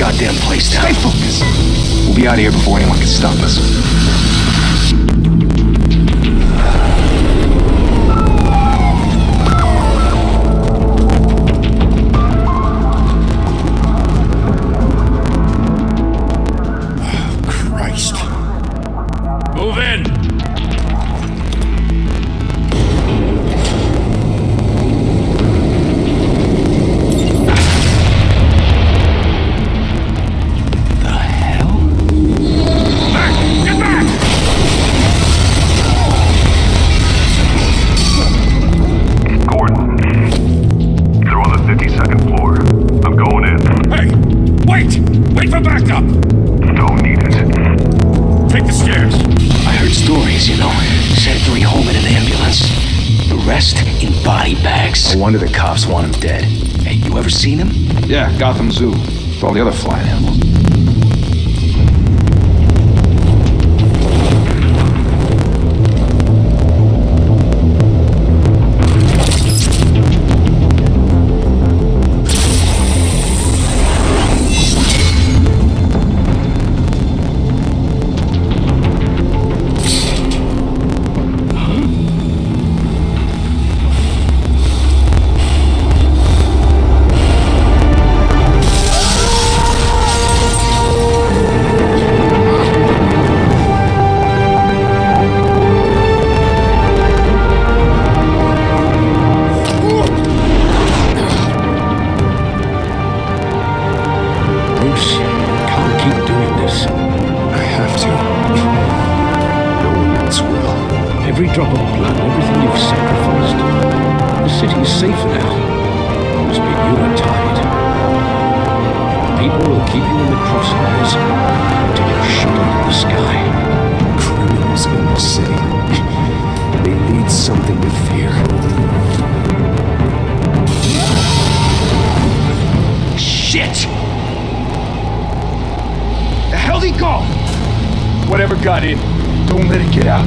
goddamn place down. Stay focused. We'll be out of here before anyone can stop us. Move in! The hell? Back! Get back! Gordon, they're on the 52nd floor. I'm going in. Hey! Wait! Wait for backup! Don't need it. Take the stairs. I heard stories, you know. Sent 3 home in an ambulance. The rest in body bags. No wonder the cops want him dead. Hey, you ever seen him? Yeah, Gotham Zoo. With all the other flying animals. Bruce, can't keep doing this. I have to. No one else will. Every drop of blood, everything you've sacrificed. The city's safe now. Must be you are tired. People will keep you in the crosshairs until you're shot into the sky. Criminals in the city. They need something to fear. Shit! The hell'd he go? Whatever got in, don't let it get out.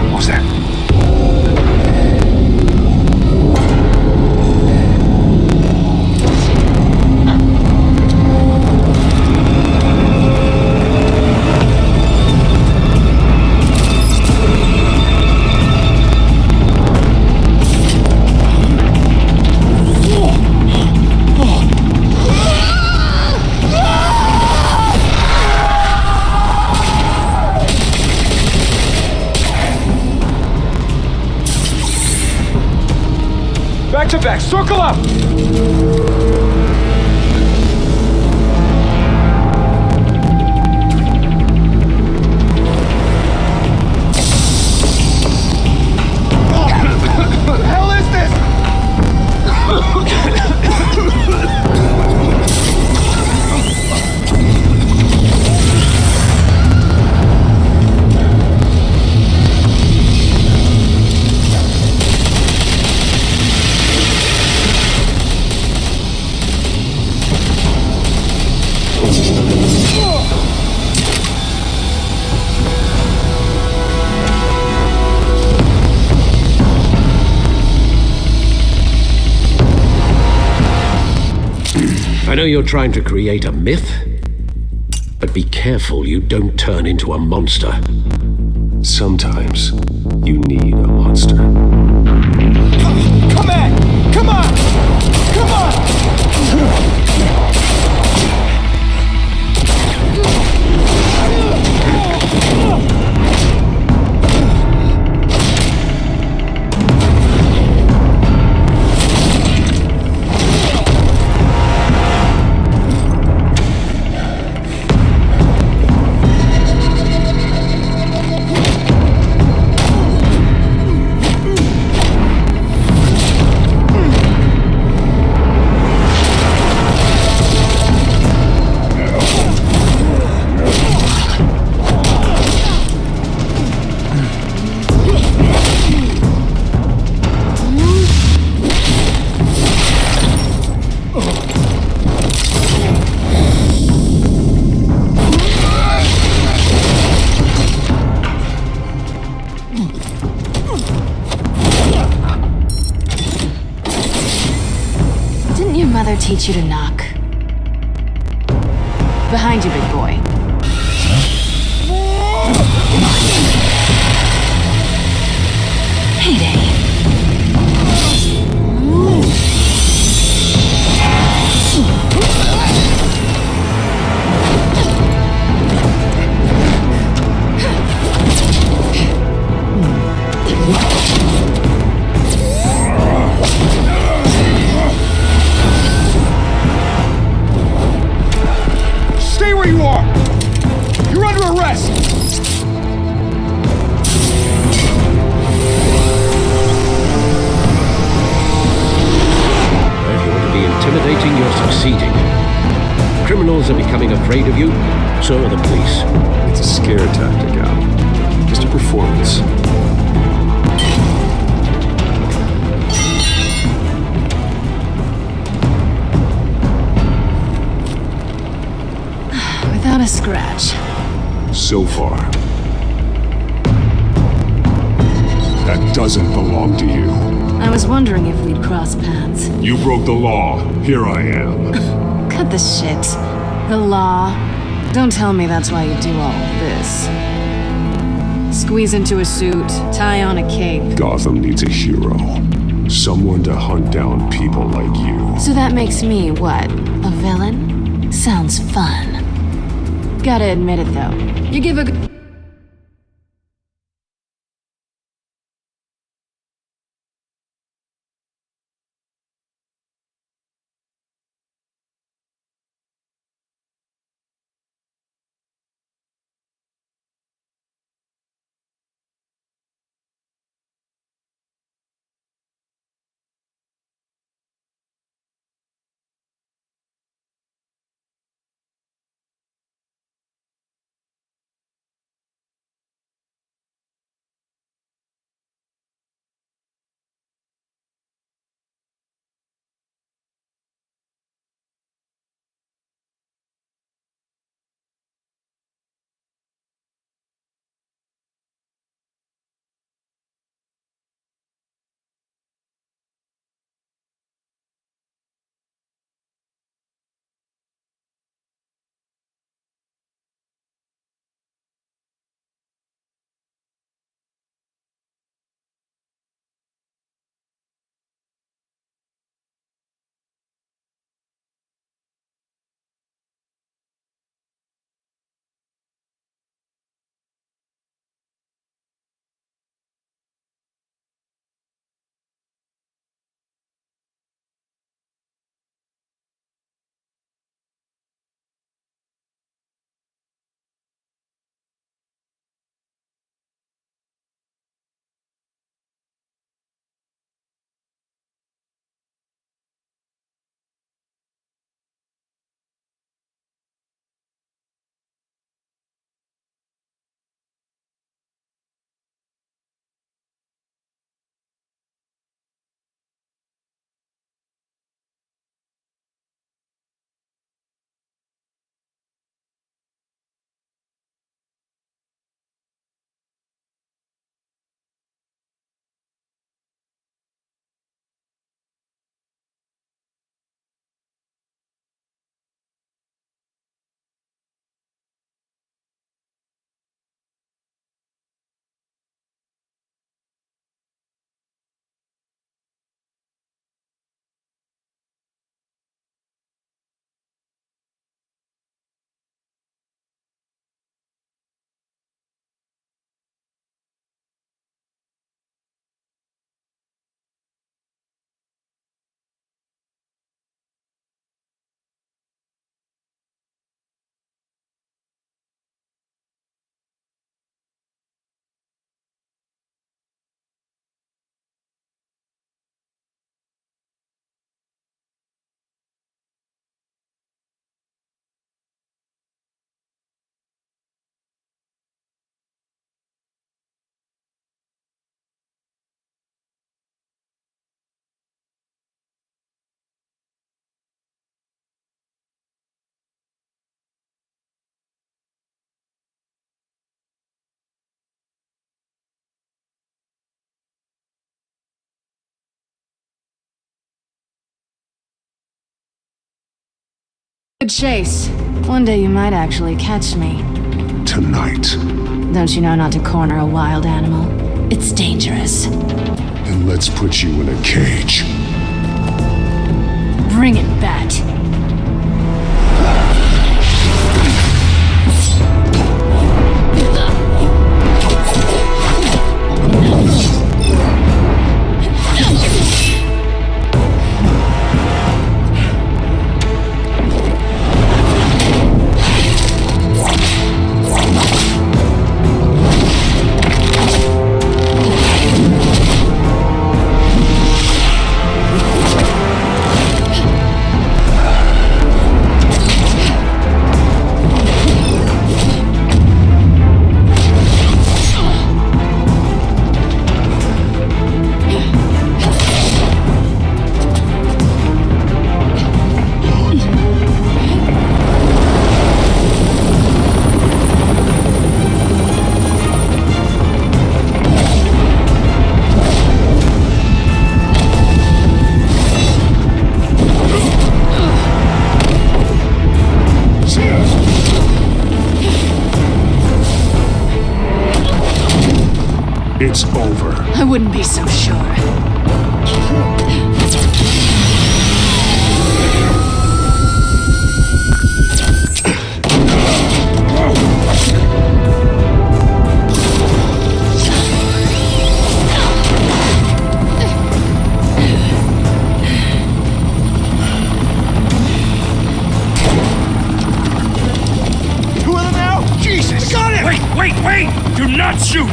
What was that? Back to back, circle up! What the hell is this? I know you're trying to create a myth, but be careful you don't turn into a monster. Sometimes you need a monster. Come on! Come on! Come on! father teach you to knock? Behind you, big boy. Heyday. Stay where you are! You're under arrest! If you want to be intimidating, you're succeeding. Criminals are becoming afraid of you, so are the police. It's a scare tactic, Al. Just a performance. Without a scratch. So far. That doesn't belong to you. I was wondering if we'd cross paths. You broke the law. Here I am. Cut the shit. The law. Don't tell me that's why you do all this. Squeeze into a suit, tie on a cape. Gotham needs a hero. Someone to hunt down people like you. So that makes me, what, a villain? Sounds fun. Gotta admit it though. You give a Good chase. One day you might actually catch me. Tonight. Don't you know not to corner a wild animal? It's dangerous. Then let's put you in a cage. Bring it, Bat. It's over. I wouldn't be so sure. Two of them now? Jesus! Got him! Wait! Do not shoot!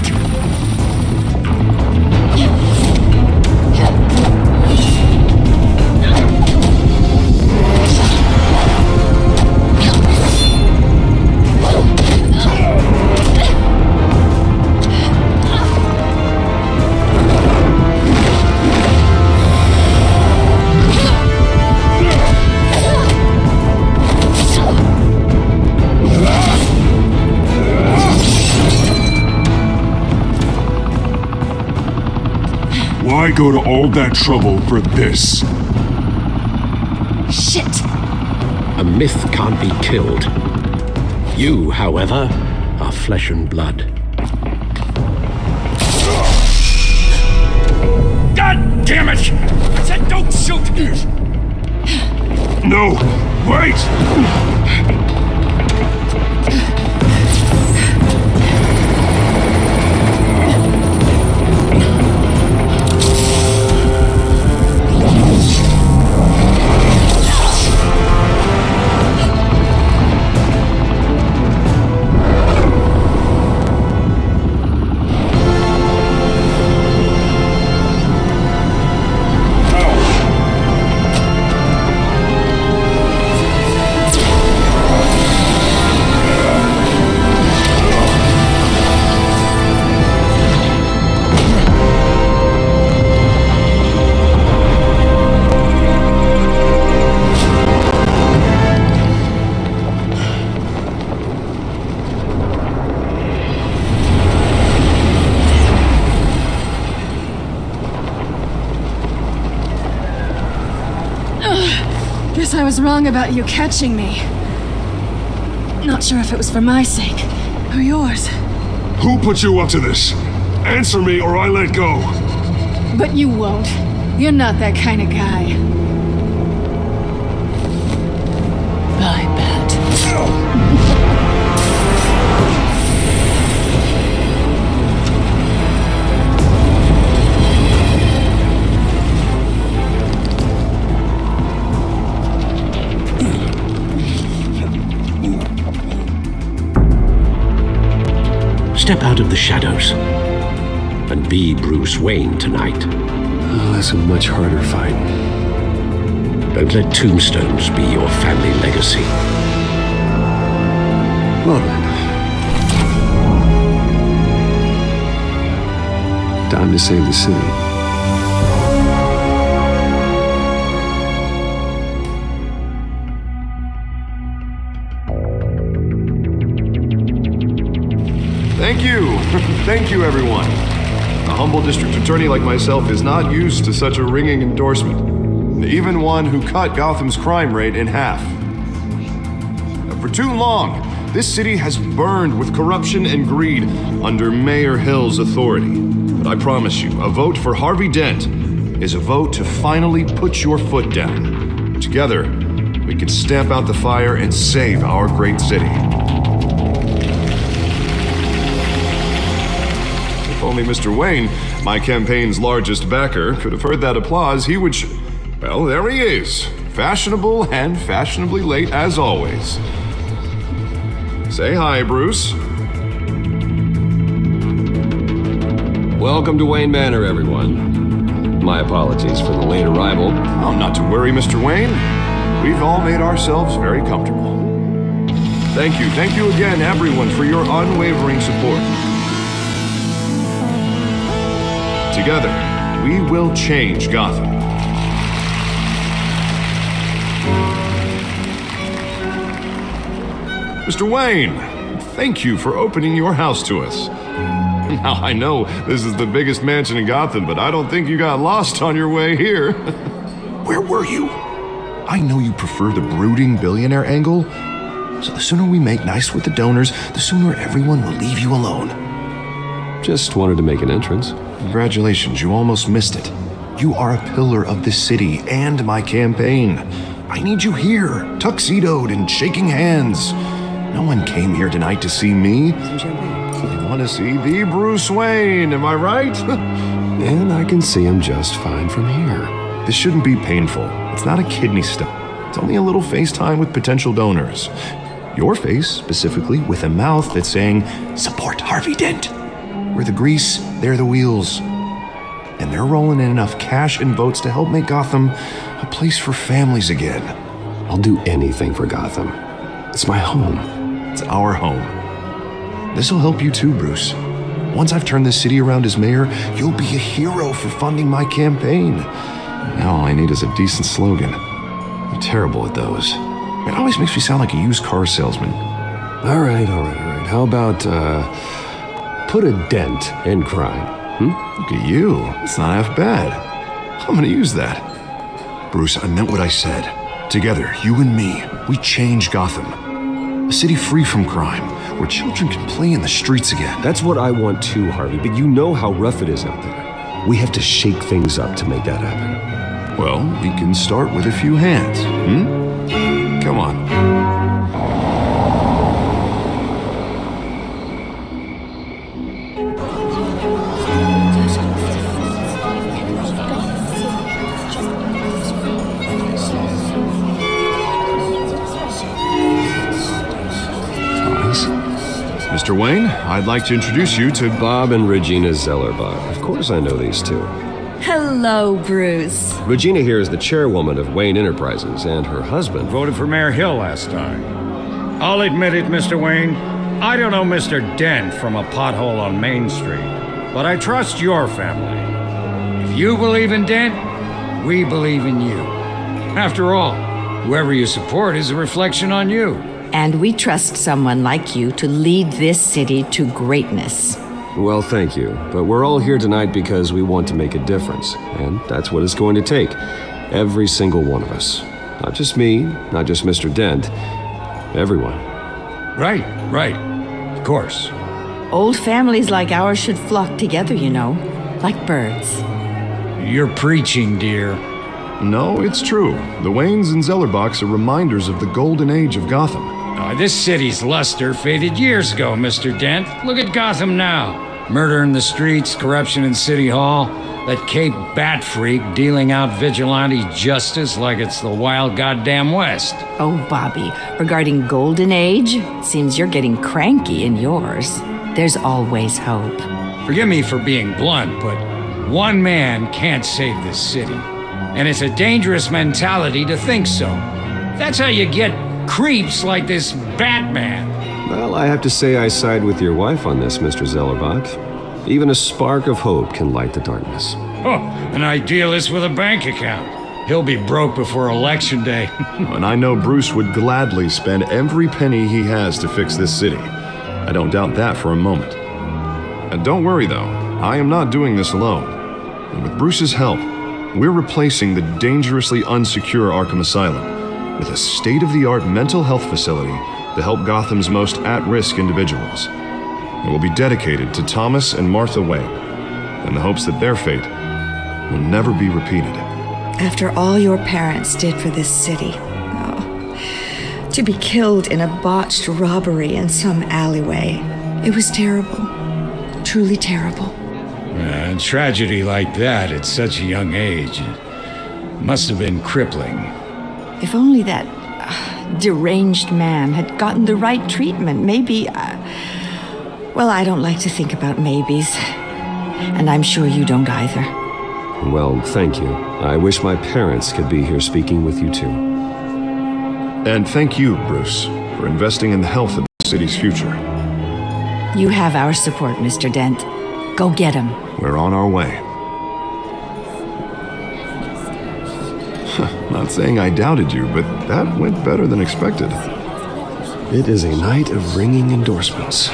Why go to all that trouble for this? Shit! A myth can't be killed. You, however, are flesh and blood. God damn it! I said don't shoot! No! Wait! Guess I was wrong about you catching me. Not sure if it was for my sake or yours. Who put you up to this? Answer me or I let go. But you won't. You're not that kind of guy. Bye, Bat. Step out of the shadows and be Bruce Wayne tonight. Oh, that's a much harder fight. Don't let tombstones be your family legacy. Well then. Time to save the city. Thank you. Thank you, everyone. A humble district attorney like myself is not used to such a ringing endorsement. Even one who cut Gotham's crime rate in half. For too long, this city has burned with corruption and greed under Mayor Hill's authority. But I promise you, a vote for Harvey Dent is a vote to finally put your foot down. Together, we can stamp out the fire and save our great city. If only Mr. Wayne, my campaign's largest backer, could have heard that applause, he would well, there he is. Fashionable and fashionably late as always. Say hi, Bruce. Welcome to Wayne Manor, everyone. My apologies for the late arrival. Oh, not to worry, Mr. Wayne. We've all made ourselves very comfortable. Thank you again, everyone, for your unwavering support. Together, we will change Gotham. Mr. Wayne, thank you for opening your house to us. Now, I know this is the biggest mansion in Gotham, but I don't think you got lost on your way here. Where were you? I know you prefer the brooding billionaire angle, so the sooner we make nice with the donors, the sooner everyone will leave you alone. Just wanted to make an entrance. Congratulations, you almost missed it. You are a pillar of this city and my campaign. I need you here, tuxedoed and shaking hands. No one came here tonight to see me. They want to see the Bruce Wayne, am I right? And I can see him just fine from here. This shouldn't be painful. It's not a kidney stone. It's only a little FaceTime with potential donors. Your face, specifically, with a mouth that's saying, support Harvey Dent. We're the grease, they're the wheels. And they're rolling in enough cash and votes to help make Gotham a place for families again. I'll do anything for Gotham. It's my home. It's our home. This'll help you too, Bruce. Once I've turned this city around as mayor, you'll be a hero for funding my campaign. Now all I need is a decent slogan. I'm terrible at those. It always makes me sound like a used car salesman. All right. How about, put a dent in crime? Look at you. It's not half bad. I'm gonna use that. Bruce, I meant what I said. Together, you and me, we change Gotham. A city free from crime, where children can play in the streets again. That's what I want too, Harvey, but you know how rough it is out there. We have to shake things up to make that happen. Well, we can start with a few hands, Come on. Mr. Wayne, I'd like to introduce you to Bob and Regina Zellerbach. Of course I know these two. Hello, Bruce. Regina here is the chairwoman of Wayne Enterprises, and her husband Voted for Mayor Hill last time. I'll admit it, Mr. Wayne. I don't know Mr. Dent from a pothole on Main Street, but I trust your family. If you believe in Dent, we believe in you. After all, whoever you support is a reflection on you. And we trust someone like you to lead this city to greatness. Well, thank you. But we're all here tonight because we want to make a difference. And that's what it's going to take. Every single one of us. Not just me, not just Mr. Dent. Everyone. Right. Of course. Old families like ours should flock together, you know, like birds. You're preaching, dear. No, it's true. The Waynes and Zellerbachs are reminders of the golden age of Gotham. This city's luster faded years ago, Mr. Dent. Look at Gotham now. Murder in the streets, corruption in City Hall, that Cape Bat freak dealing out vigilante justice like it's the wild goddamn West. Oh, Bobby, regarding Golden Age, it seems you're getting cranky in yours. There's always hope. Forgive me for being blunt, but one man can't save this city. And it's a dangerous mentality to think so. That's how you get creeps like this Batman. Well, I have to say I side with your wife on this, Mr. Zellerbach. Even a spark of hope can light the darkness. Oh, an idealist with a bank account. He'll be broke before Election Day. And I know Bruce would gladly spend every penny he has to fix this city. I don't doubt that for a moment. And don't worry, though. I am not doing this alone. And with Bruce's help, we're replacing the dangerously unsecure Arkham Asylum with a state-of-the-art mental health facility to help Gotham's most at-risk individuals. It will be dedicated to Thomas and Martha Wayne, in the hopes that their fate will never be repeated. After all your parents did for this city, to be killed in a botched robbery in some alleyway, it was terrible. Truly terrible. A tragedy like that at such a young age must have been crippling. If only that deranged man had gotten the right treatment, maybe... well, I don't like to think about maybes. And I'm sure you don't either. Well, thank you. I wish my parents could be here speaking with you too. And thank you, Bruce, for investing in the health of the city's future. You have our support, Mr. Dent. Go get him. We're on our way. Not saying I doubted you, but that went better than expected. It is a night of ringing endorsements.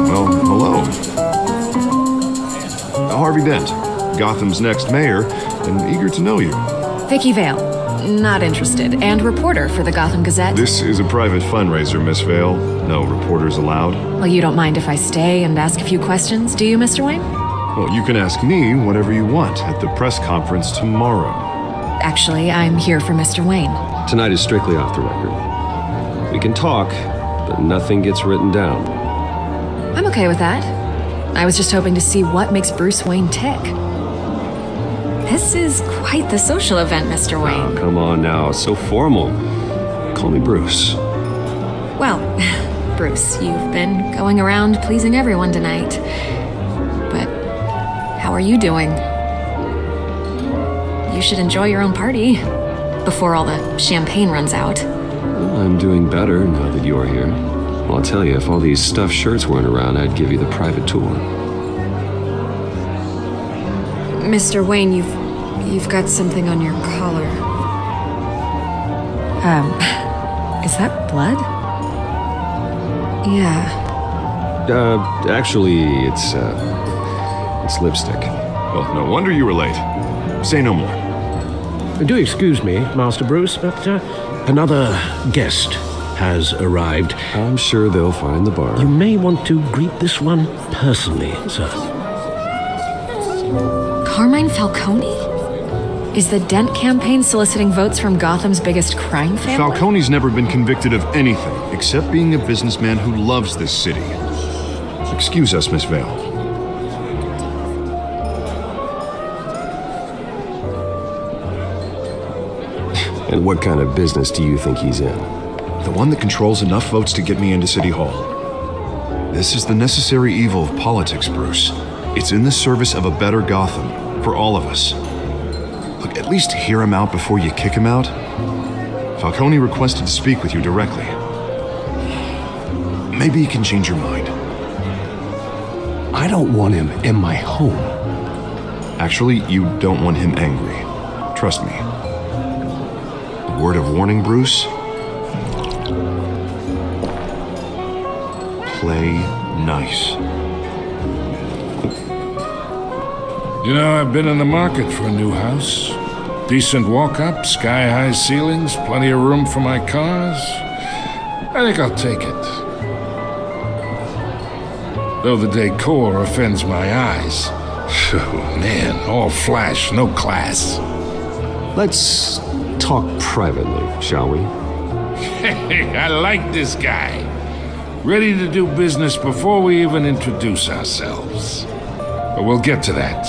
Well, hello. Harvey Dent, Gotham's next mayor, and eager to know you. Vicky Vale, not interested, and reporter for the Gotham Gazette. This is a private fundraiser, Miss Vale. No reporters allowed. Well, you don't mind if I stay and ask a few questions, do you, Mr. Wayne? Well, you can ask me whatever you want at the press conference tomorrow. Actually, I'm here for Mr. Wayne. Tonight is strictly off the record. We can talk, but nothing gets written down. I'm okay with that. I was just hoping to see what makes Bruce Wayne tick. This is quite the social event, Mr. Wayne. Oh, come on now, so formal. Call me Bruce. Well, Bruce, you've been going around pleasing everyone tonight. But how are you doing? You should enjoy your own party before all the champagne runs out. Well, I'm doing better now that you're here. Well, I'll tell you, if all these stuffed shirts weren't around, I'd give you the private tour. Mr. Wayne, you've got something on your collar. Is that blood? Yeah. Actually, it's lipstick. Well, no wonder you were late. Say no more. Do excuse me, Master Bruce, but another guest has arrived. I'm sure they'll find the bar. You may want to greet this one personally, sir. Carmine Falcone? Is the Dent campaign soliciting votes from Gotham's biggest crime family? Falcone's never been convicted of anything except being a businessman who loves this city. Excuse us, Miss Vale. And what kind of business do you think he's in? The one that controls enough votes to get me into City Hall. This is the necessary evil of politics, Bruce. It's in the service of a better Gotham, for all of us. Look, at least hear him out before you kick him out. Falcone requested to speak with you directly. Maybe he can change your mind. I don't want him in my home. Actually, you don't want him angry. Trust me. A word of warning, Bruce. Play nice. You know, I've been in the market for a new house. Decent walk-up, sky-high ceilings, plenty of room for my cars. I think I'll take it. Though the decor offends my eyes. Oh, man, all flash, no class. Let's talk privately, shall we? Hey, I like this guy. Ready to do business before we even introduce ourselves. But we'll get to that.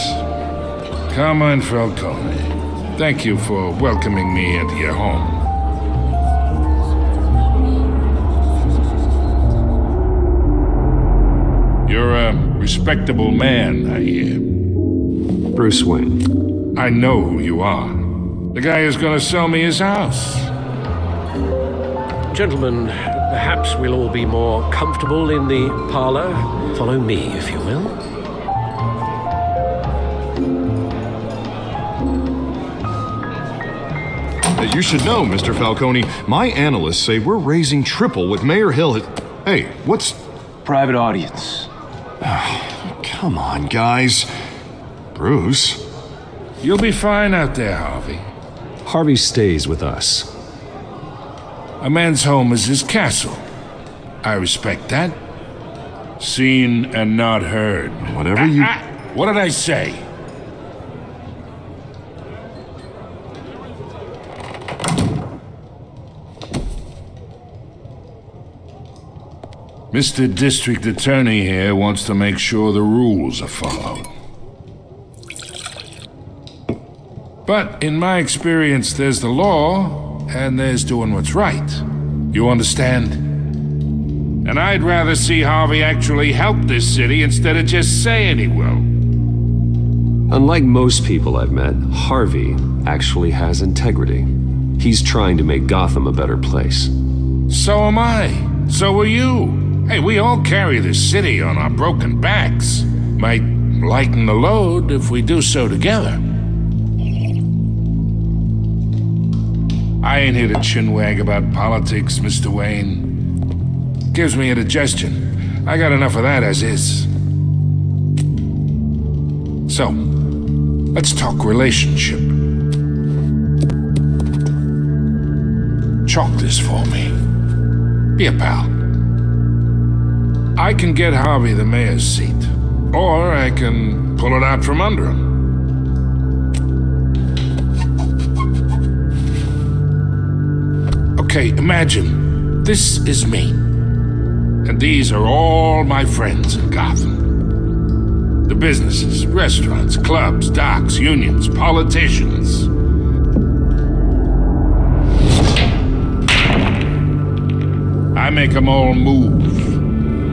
Carmine Falcone, thank you for welcoming me into your home. You're a respectable man, I hear. Bruce Wayne. I know who you are. The guy who's gonna sell me his house. Gentlemen, perhaps we'll all be more comfortable in the parlor. Follow me, if you will. You should know, Mr. Falcone, my analysts say we're raising triple what Mayor Hill has... Hey, what's... Private audience. Come on, guys. Bruce? You'll be fine out there, Harvey. Harvey stays with us. A man's home is his castle. I respect that. Seen and not heard. Whatever you... What did I say? Mr. District Attorney here wants to make sure the rules are followed. But in my experience, there's the law, and there's doing what's right. You understand? And I'd rather see Harvey actually help this city instead of just saying he will. Unlike most people I've met, Harvey actually has integrity. He's trying to make Gotham a better place. So am I. So are you. Hey, we all carry this city on our broken backs. Might lighten the load if we do so together. I ain't here to chinwag about politics, Mr. Wayne. Gives me indigestion. I got enough of that as is. So, let's talk relationship. Chalk this for me. Be a pal. I can get Harvey the mayor's seat, or I can pull it out from under him. Okay, imagine this is me, and these are all my friends in Gotham. The businesses, restaurants, clubs, docks, unions, politicians. I make them all move.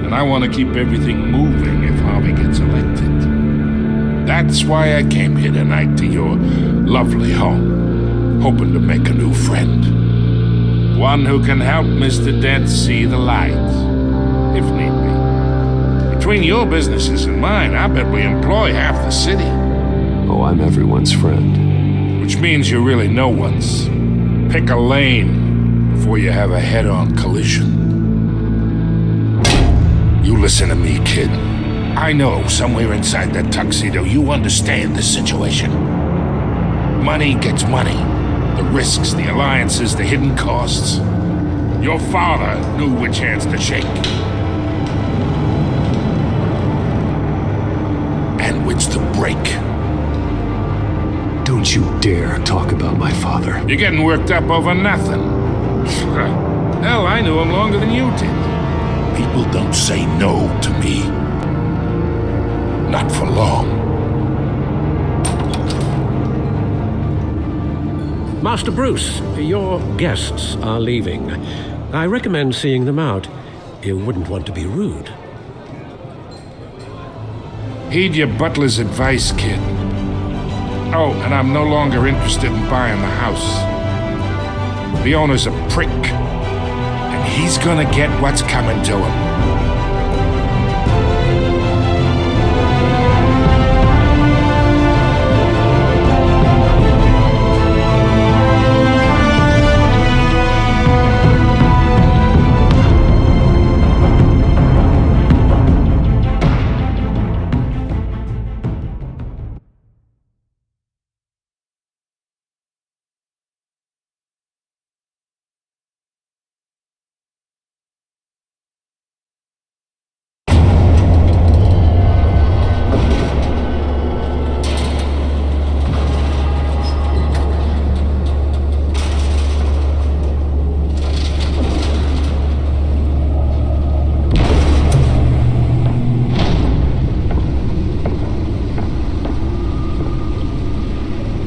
And I want to keep everything moving if Harvey gets elected. That's why I came here tonight to your lovely home, hoping to make a new friend. One who can help Mr. Dent see the light, if need be. Between your businesses and mine, I bet we employ half the city. Oh, I'm everyone's friend. Which means you're really no one's. Pick a lane before you have a head-on collision. You listen to me, kid. I know somewhere inside that tuxedo you understand this situation. Money gets money. The risks, the alliances, the hidden costs. Your father knew which hands to shake. And which to break. Don't you dare talk about my father. You're getting worked up over nothing. Hell, I knew him longer than you did. People don't say no to me. Not for long. Master Bruce, your guests are leaving. I recommend seeing them out. You wouldn't want to be rude. Heed your butler's advice, kid. Oh, and I'm no longer interested in buying the house. The owner's a prick. He's gonna get what's coming to him.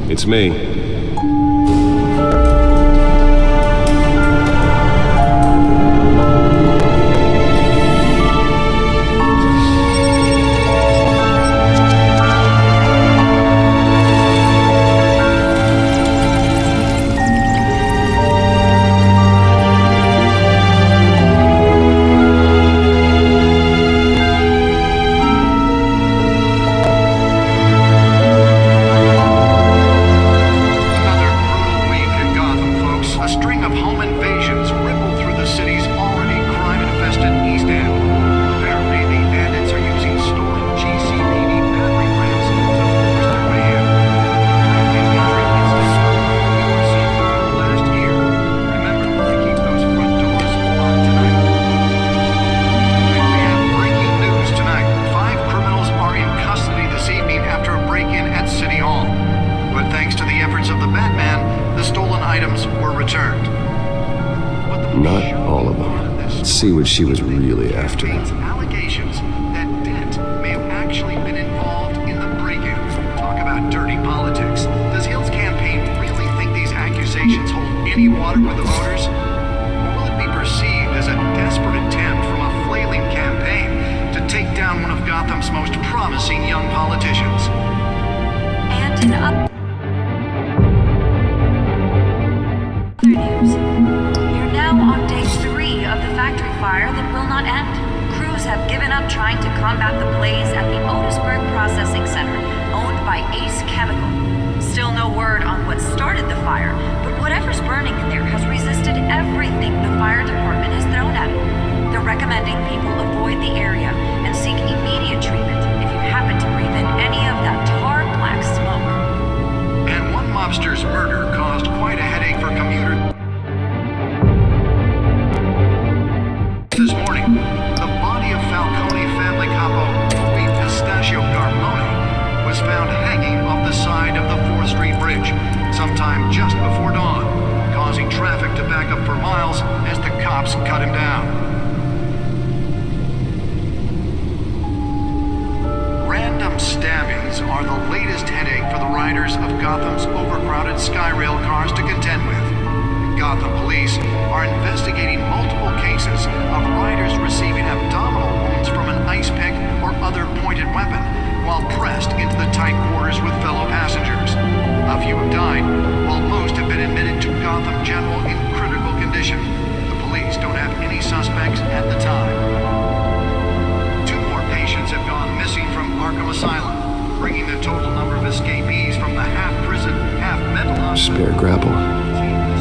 It's me. returned. But the Not all of them. Let's see what she was really after. Allegations that Dent may have actually been involved in the break-in. Talk about dirty politics. Does Hill's campaign really think these accusations hold any water with the voters? Or will it be perceived as a desperate attempt from a flailing campaign to take down one of Gotham's most promising young politicians? And in other news, you're now on day 3 of the factory fire that will not end. Crews have given up trying to combat the blaze at the Otisburg Processing Center, owned by Ace Chemical. Still no word on what started the fire, but whatever's burning in there has resisted everything the fire department has thrown at it. They're recommending people avoid the area and seek immediate treatment if you happen to breathe in any of that tar black smoke. And one mobster's murder caused quite a headache for commuters. This morning, the body of Falcone family capo Louis Pistachio Garmone was found hanging off the side of the 4th Street Bridge sometime just before dawn, causing traffic to back up for miles as the cops cut him down. Random stabbings are the latest headache for the riders of Gotham's overcrowded Skyrail cars to contend with. Gotham police are investigating multiple cases of riders receiving abdominal wounds from an ice pick or other pointed weapon while pressed into the tight quarters with fellow passengers. A few have died, while most have been admitted to Gotham General in critical condition. The police don't have any suspects at the time. 2 more patients have gone missing from Arkham Asylum, bringing the total number of escapees from the half-prison, half-mental hospital. Spare grapple.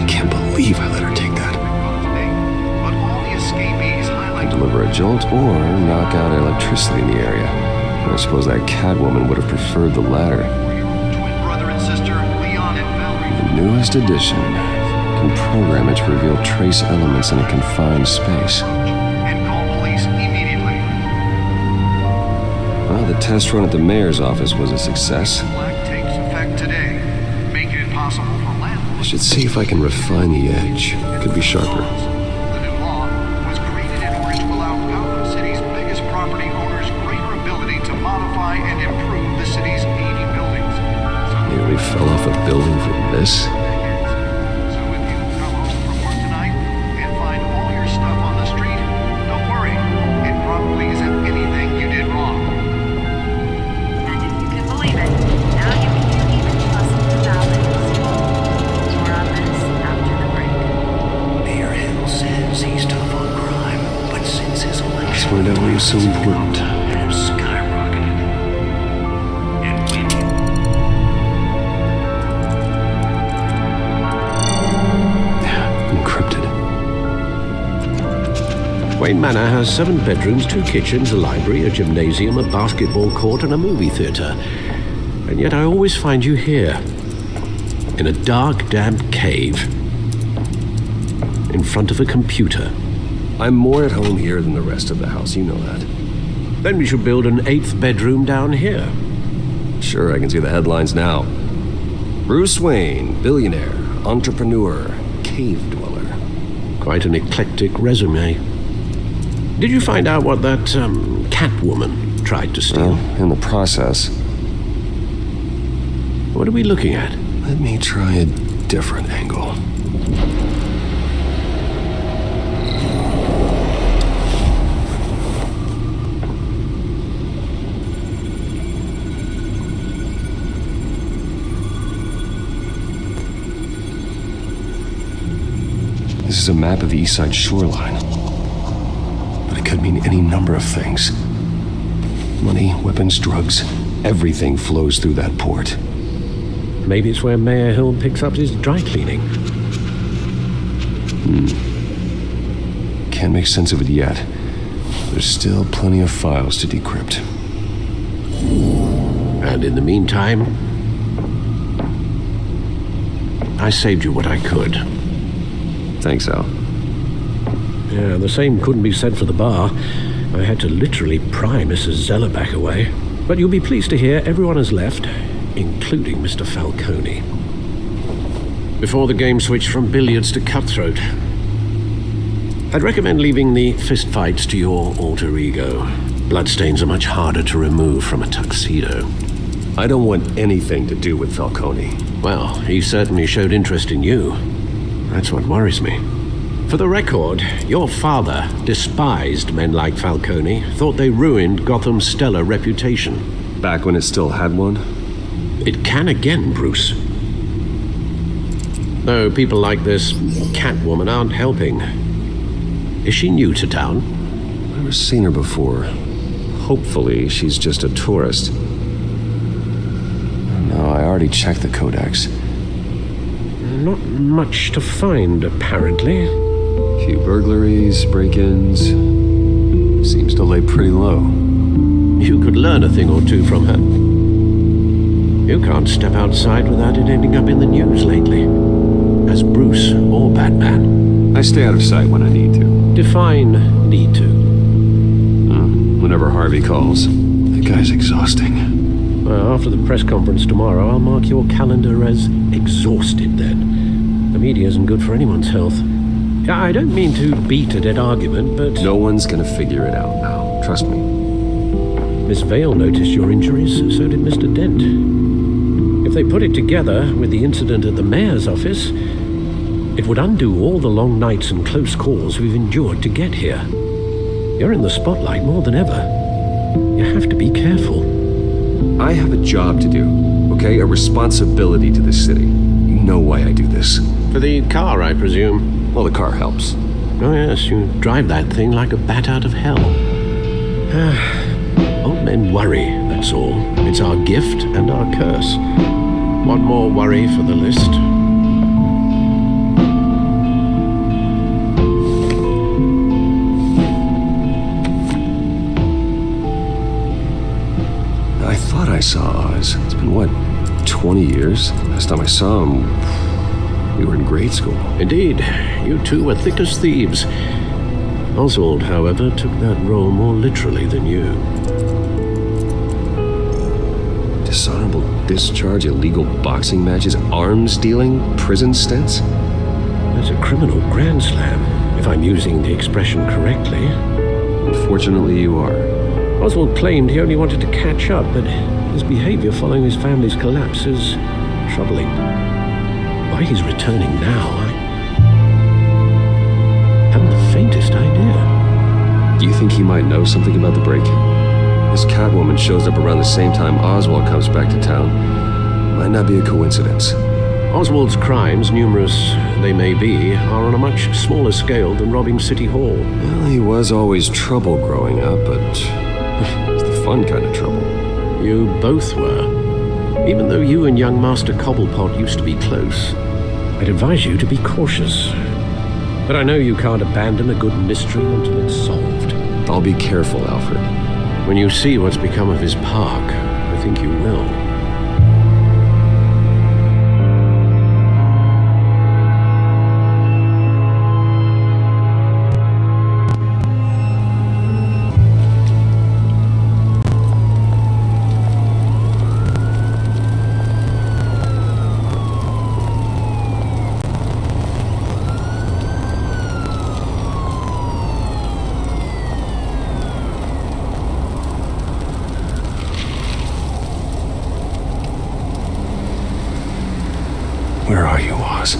Can't believe I let her take that. But all the escapees highlight Deliver a jolt or knock out electricity in the area. I suppose that Catwoman would have preferred the latter. twin brother and sister, Leon and Valerie. The newest edition can program it to reveal trace elements in a confined space. And call police immediately. Well, the test run at the mayor's office was a success. Black takes effect today, making it possible for landlords. I should see if I can refine the edge. Could be sharper. The new law was created in order to allow Gotham City's biggest property owners greater ability to modify and improve the city's aging buildings. Nearly fell off a building for this. So if you come home from work tonight and find all your stuff on the street, don't worry. It probably isn't anything you did wrong. And if you can believe it, now you can't even trust the balance. More on this after the break. Mayor Hill says he's tough on crime, but since his election, Let's find out why he's so important. has skyrocketed. And when Encrypted. Wayne Manor has 7 bedrooms, 2 kitchens, a library, a gymnasium, a basketball court, and a movie theater. And yet I always find you here, in a dark, damp cave, in front of a computer. I'm more at home here than the rest of the house, you know that. Then we should build an 8th bedroom down here. Sure, I can see the headlines now. Bruce Wayne, billionaire, entrepreneur, cave dweller. Quite an eclectic resume. Did you find out what that Catwoman tried to steal? Well, in the process. What are we looking at? Let me try a different angle. This is a map of the East Side shoreline. But it could mean any number of things. Money, weapons, drugs, everything flows through that port. Maybe it's where Mayor Hill picks up his dry cleaning. Can't make sense of it yet. There's still plenty of files to decrypt. And in the meantime, I saved you what I could. Thanks, Al. Yeah, the same couldn't be said for the bar. I had to literally pry Mrs. Zellerback away. But you'll be pleased to hear everyone has left, including Mr. Falcone. before the game switched from billiards to cutthroat. I'd recommend leaving the fistfights to your alter ego. Bloodstains are much harder to remove from a tuxedo. I don't want anything to do with Falcone. Well, he certainly showed interest in you. That's what worries me. For the record, your father despised men like Falcone, thought they ruined Gotham's stellar reputation. Back when it still had one? It can again, Bruce. Though people like this Catwoman aren't helping. Is she new to town? I've never seen her before. Hopefully, she's just a tourist. No, I already checked the codex. Not much to find, apparently. A few burglaries, break-ins. Seems to lay pretty low. You could learn a thing or two from her. You can't step outside without it ending up in the news lately. As Bruce or Batman. I stay out of sight when I need to. Define need to. Whenever Harvey calls. That guy's exhausting. Well, after the press conference tomorrow, I'll mark your calendar as exhausted then. The media isn't good for anyone's health. I don't mean to beat a dead argument, but... No one's gonna figure it out now. Trust me. Miss Vale noticed your injuries, so did Mr. Dent. If they put it together with the incident at the mayor's office, it would undo all the long nights and close calls we've endured to get here. You're in the spotlight more than ever. You have to be careful. I have a job to do, okay? A responsibility to this city. You know why I do this. For the car, I presume. Well, the car helps. Oh yes, you drive that thing like a bat out of hell. Old men worry, that's all. It's our gift and our curse. One more worry for the list. I thought I saw Oz. It's been, what, 20 years? Last time I saw him, we were in grade school. Indeed, you two were thick as thieves. Oswald, however, took that role more literally than you. Dishonorable discharge, illegal boxing matches, arms dealing, prison stints? That's a criminal grand slam, if I'm using the expression correctly. Unfortunately, you are. Oswald claimed he only wanted to catch up, but his behavior following his family's collapse is troubling. Why he's returning now, I haven't the faintest idea. Do you think he might know something about the break-in? This Catwoman shows up around the same time Oswald comes back to town. Might not be a coincidence. Oswald's crimes, numerous they may be, are on a much smaller scale than robbing City Hall. Well, he was always trouble growing up, but it's the fun kind of trouble. You both were. Even though you and young Master Cobblepot used to be close, I'd advise you to be cautious. But I know you can't abandon a good mystery until it's solved. I'll be careful, Alfred. When you see what's become of his park, I think you will. Where are you, Oz?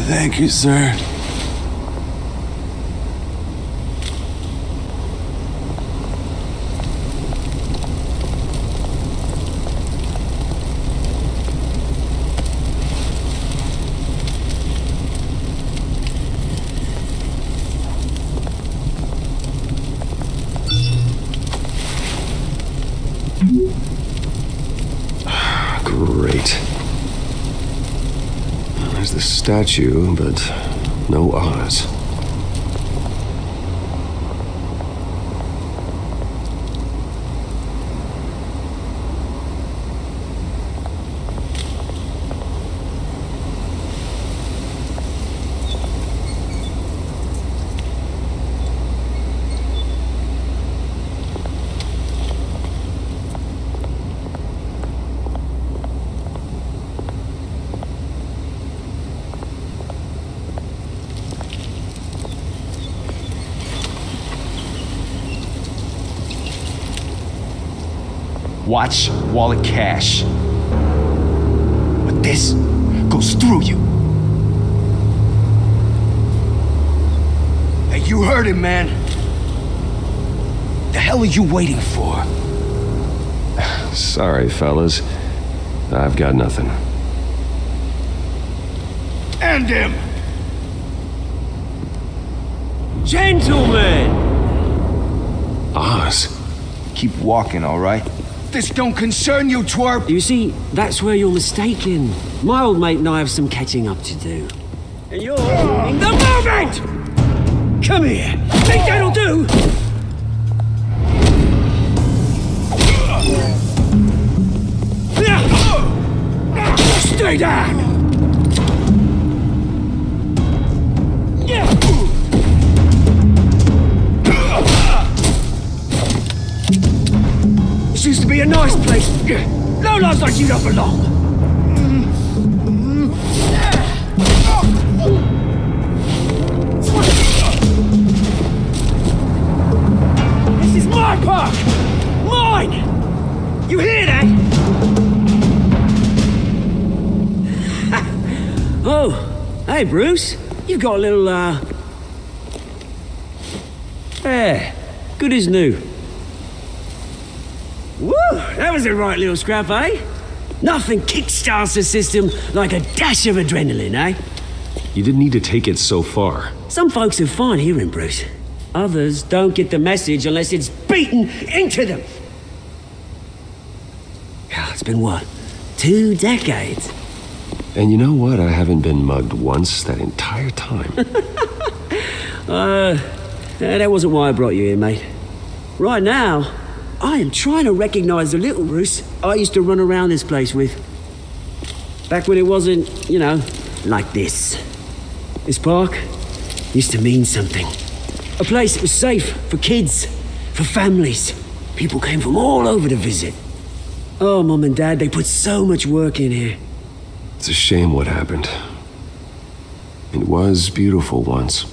Thank you, sir. Great. There's the statue, but No Oz. Watch wallet cash. But this goes through you. Hey, you heard him, man. The hell are you waiting for? Sorry, fellas. I've got nothing. End him! Gentlemen! Oz. Keep walking, all right? This don't concern you, twerp! You see, that's where you're mistaken. My old mate and I have some catching up to do. And you're ruining the moment! Come here. Think that'll do? Stay down! This used to be a nice place. No lives like you don't belong. This is my park! Mine! You hear that? Oh, hey Bruce. You've got a little, yeah, good as new. Woo! That was a right little scrap, eh? Nothing kickstarts the system like a dash of adrenaline, eh? You didn't need to take it so far. Some folks have fine hearing, Bruce. Others don't get the message unless it's beaten into them. It's been what? 2 decades? And you know what? I haven't been mugged once that entire time. That wasn't why I brought you here, mate. Right now, I am trying to recognize the little Bruce I used to run around this place with. Back when it wasn't, you know, like this. This park used to mean something. A place that was safe for kids, for families. People came from all over to visit. Oh, Mum and Dad, they put so much work in here. It's a shame what happened. It was beautiful once.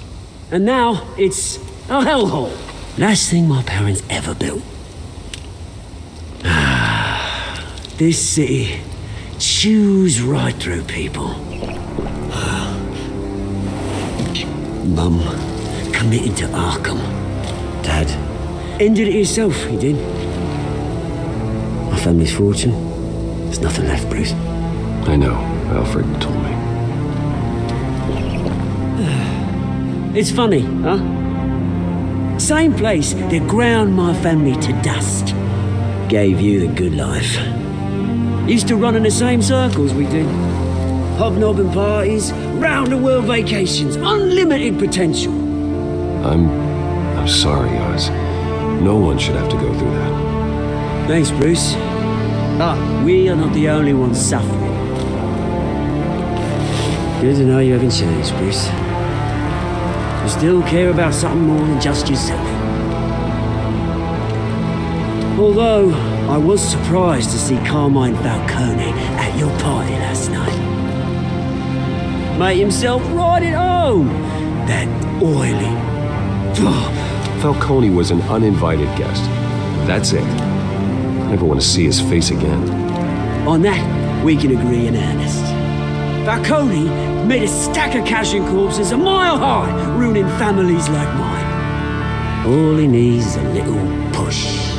And now, it's a hellhole. Last thing my parents ever built. This city chews right through people. Mum committed to Arkham. Dad ended it himself, he did. My family's fortune, there's nothing left, Bruce. I know, Alfred told me. It's funny, huh? Same place that ground my family to dust gave you the good life. Used to run in the same circles we did. Hobnobbing parties, round-the-world vacations, unlimited potential. I'm sorry, Oz. No one should have to go through that. Thanks, Bruce. But we are not the only ones suffering. Good to know you haven't changed, Bruce. You still care about something more than just yourself. Although, I was surprised to see Carmine Falcone at your party last night. Made himself right at home. That oily. Falcone was an uninvited guest. That's it. Never want to see his face again. On that, we can agree in earnest. Falcone made a stack of cash and corpses a mile high, ruining families like mine. All he needs is a little push.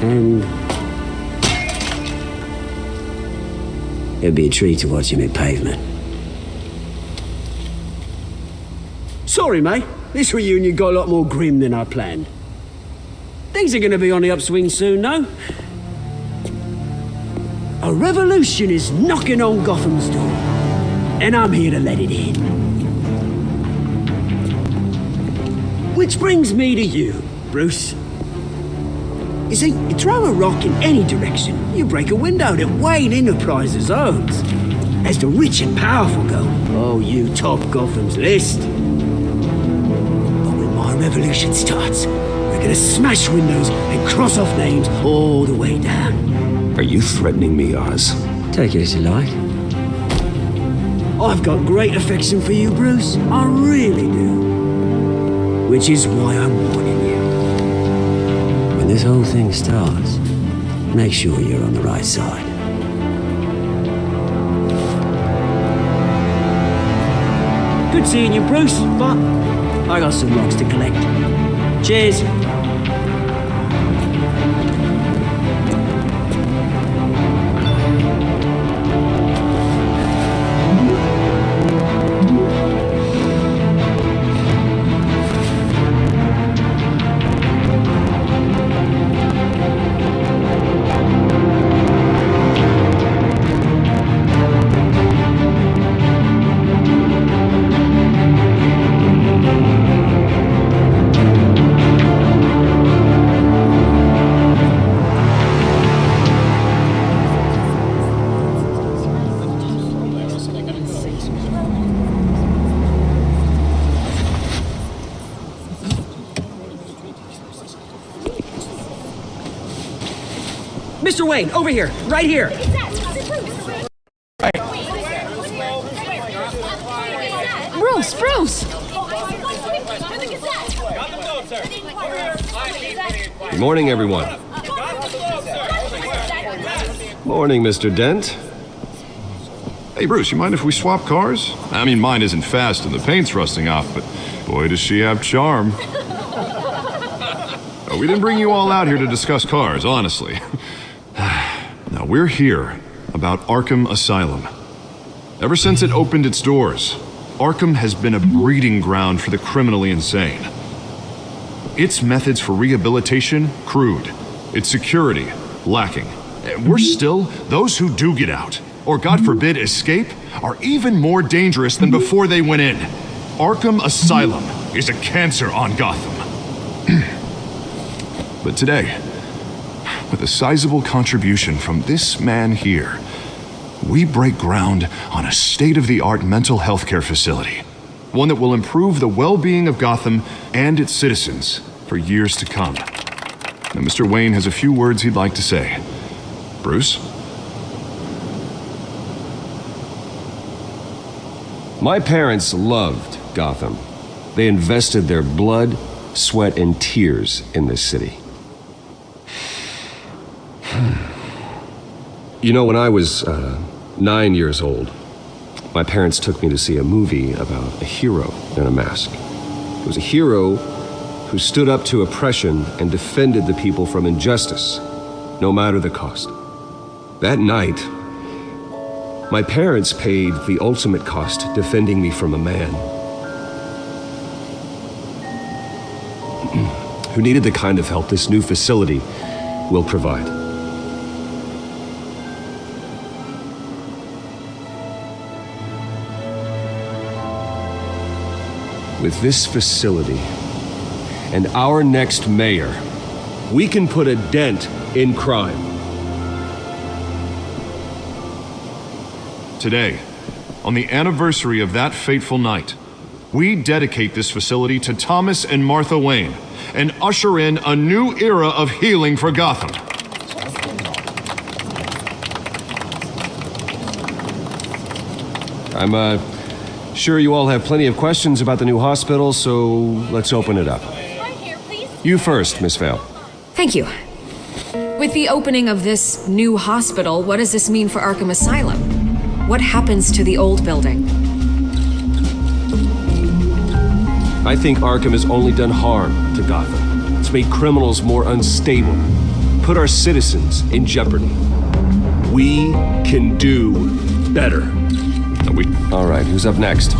And it'd be a treat to watch him hit pavement. Sorry, mate. This reunion got a lot more grim than I planned. Things are gonna be on the upswing soon, no? A revolution is knocking on Gotham's door, and I'm here to let it in. Which brings me to you, Bruce. You see, you throw a rock in any direction, you break a window that Wayne Enterprises owns. As the rich and powerful go, oh, you top Gotham's list. But when my revolution starts, we're gonna smash windows and cross off names all the way down. Are you threatening me, Oz? Take it as you like. I've got great affection for you, Bruce. I really do. Which is why I'm warning you. When this whole thing starts, make sure you're on the right side. Good seeing you, Bruce, but I got some rocks to collect. Cheers. Mr. Wayne, over here, right here. Bruce! Good morning, everyone. Morning, Mr. Dent. Hey, Bruce, you mind if we swap cars? I mean, mine isn't fast and the paint's rusting off, but boy, does she have charm. We didn't bring you all out here to discuss cars, honestly. Now, we're here about Arkham Asylum. Ever since it opened its doors, Arkham has been a breeding ground for the criminally insane. Its methods for rehabilitation, crude. Its security, lacking. Worse still, those who do get out, or God forbid escape, are even more dangerous than before they went in. Arkham Asylum is a cancer on Gotham. But today, with a sizable contribution from this man here, we break ground on a state-of-the-art mental health care facility. One that will improve the well-being of Gotham and its citizens for years to come. Now, Mr. Wayne has a few words he'd like to say. Bruce? My parents loved Gotham. They invested their blood, sweat, and tears in this city. You know, when I was 9 years old, my parents took me to see a movie about a hero in a mask. It was a hero who stood up to oppression and defended the people from injustice, no matter the cost. That night, my parents paid the ultimate cost defending me from a man who needed the kind of help this new facility will provide. With this facility and our next mayor, we can put a dent in crime. Today, on the anniversary of that fateful night, we dedicate this facility to Thomas and Martha Wayne and usher in a new era of healing for Gotham. I'm sure you all have plenty of questions about the new hospital, so let's open it up. You first, Miss Vale. Thank you. With the opening of this new hospital, what does this mean for Arkham Asylum? What happens to the old building? I think Arkham has only done harm to Gotham. It's made criminals more unstable, put our citizens in jeopardy. We can do better. All right, who's up next?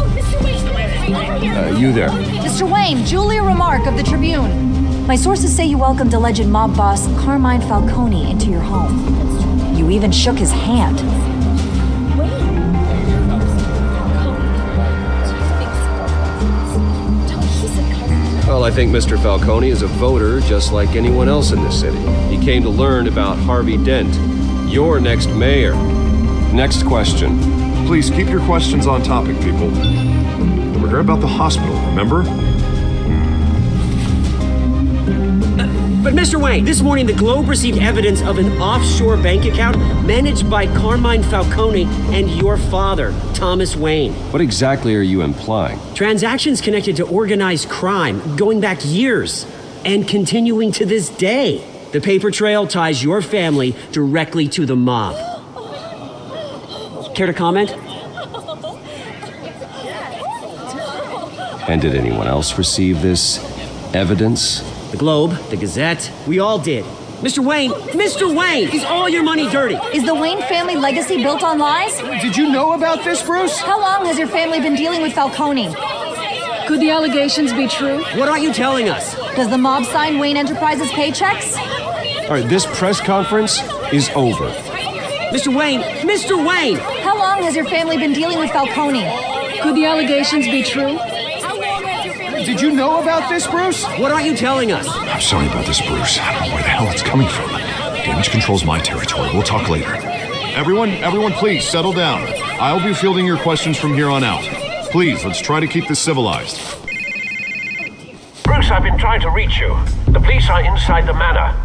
You there. Mr. Wayne, Julia Remark of the Tribune. My sources say you welcomed alleged mob boss Carmine Falcone into your home. You even shook his hand. Well, I think Mr. Falcone is a voter just like anyone else in this city. He came to learn about Harvey Dent, your next mayor. Next question. Please keep your questions on topic, people. We're here about the hospital, remember? But Mr. Wayne, this morning the Globe received evidence of an offshore bank account managed by Carmine Falcone and your father, Thomas Wayne. What exactly are you implying? Transactions connected to organized crime going back years and continuing to this day. The paper trail ties your family directly to the mob. Care to comment? And did anyone else receive this evidence? The Globe, the Gazette, we all did. Mr. Wayne, is all your money dirty? Is the Wayne family legacy built on lies? Did you know about this, Bruce? How long has your family been dealing with Falcone? Could the allegations be true? What aren't you telling us? Does the mob sign Wayne Enterprises paychecks? All right, this press conference is over. Mr. Wayne! How long has your family been dealing with Falcone? Could the allegations be true? Did you know about this, Bruce? What aren't you telling us? I'm sorry about this, Bruce. I don't know where the hell it's coming from. Damage control's my territory. We'll talk later. Everyone, please settle down. I'll be fielding your questions from here on out. Please, let's try to keep this civilized. Bruce, I've been trying to reach you. The police are inside the manor.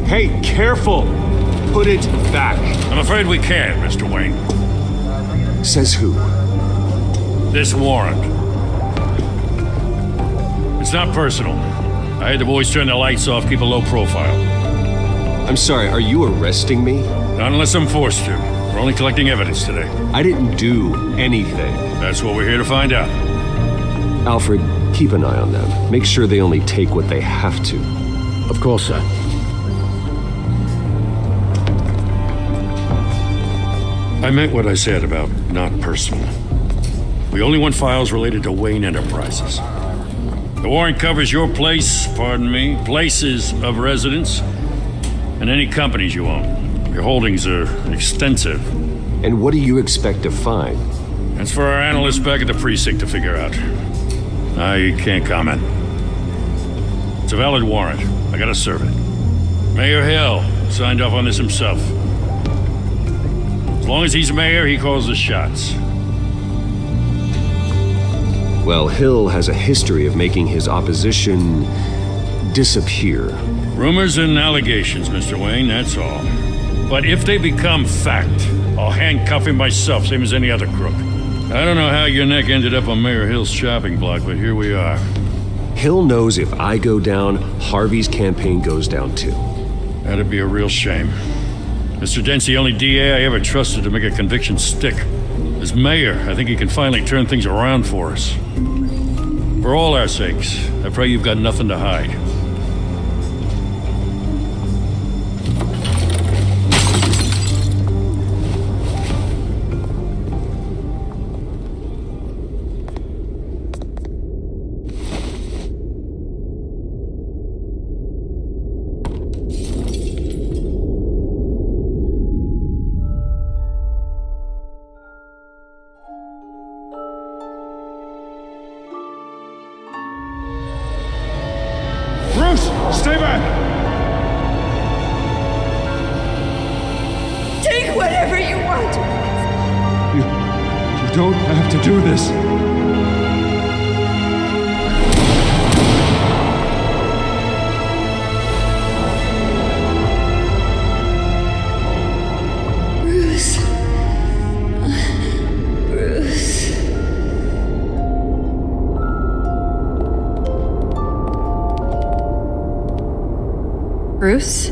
Hey, careful! Put it back. I'm afraid we can't, Mr. Wayne. Says who? This warrant. It's not personal. I had the boys turn the lights off, keep a low profile. I'm sorry, are you arresting me? Not unless I'm forced to. We're only collecting evidence today. I didn't do anything. That's what we're here to find out. Alfred, keep an eye on them. Make sure they only take what they have to. Of course, sir. I meant what I said about not personal. We only want files related to Wayne Enterprises. The warrant covers your places of residence, and any companies you own. Your holdings are extensive. And what do you expect to find? That's for our analysts back at the precinct to figure out. I can't comment. It's a valid warrant. I gotta serve it. Mayor Hill signed off on this himself. As long as he's mayor, he calls the shots. Well, Hill has a history of making his opposition disappear. Rumors and allegations, Mr. Wayne, that's all. But if they become fact, I'll handcuff him myself, same as any other crook. I don't know how your neck ended up on Mayor Hill's shopping block, but here we are. Hill knows if I go down, Harvey's campaign goes down too. That'd be a real shame. Mr. Dent's the only DA I ever trusted to make a conviction stick. As mayor, I think he can finally turn things around for us. For all our sakes, I pray you've got nothing to hide. Stay back! Take whatever you want. You don't have to do this. Bruce. Bruce. Bruce?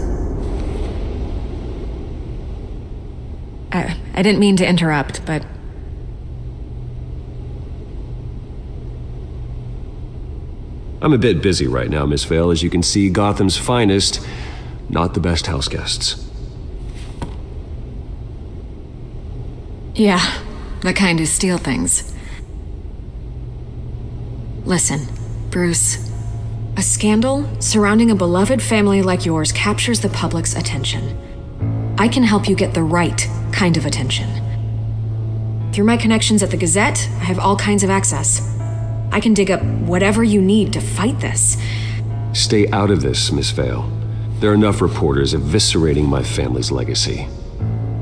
I didn't mean to interrupt, but... I'm a bit busy right now, Miss Vale. As you can see, Gotham's finest, not the best house guests. Yeah, the kind who steal things. Listen, Bruce, A scandal surrounding a beloved family like yours captures the public's attention. I can help you get the right kind of attention. Through my connections at the Gazette, I have all kinds of access. I can dig up whatever you need to fight this. Stay out of this, Miss Vale. There are enough reporters eviscerating my family's legacy.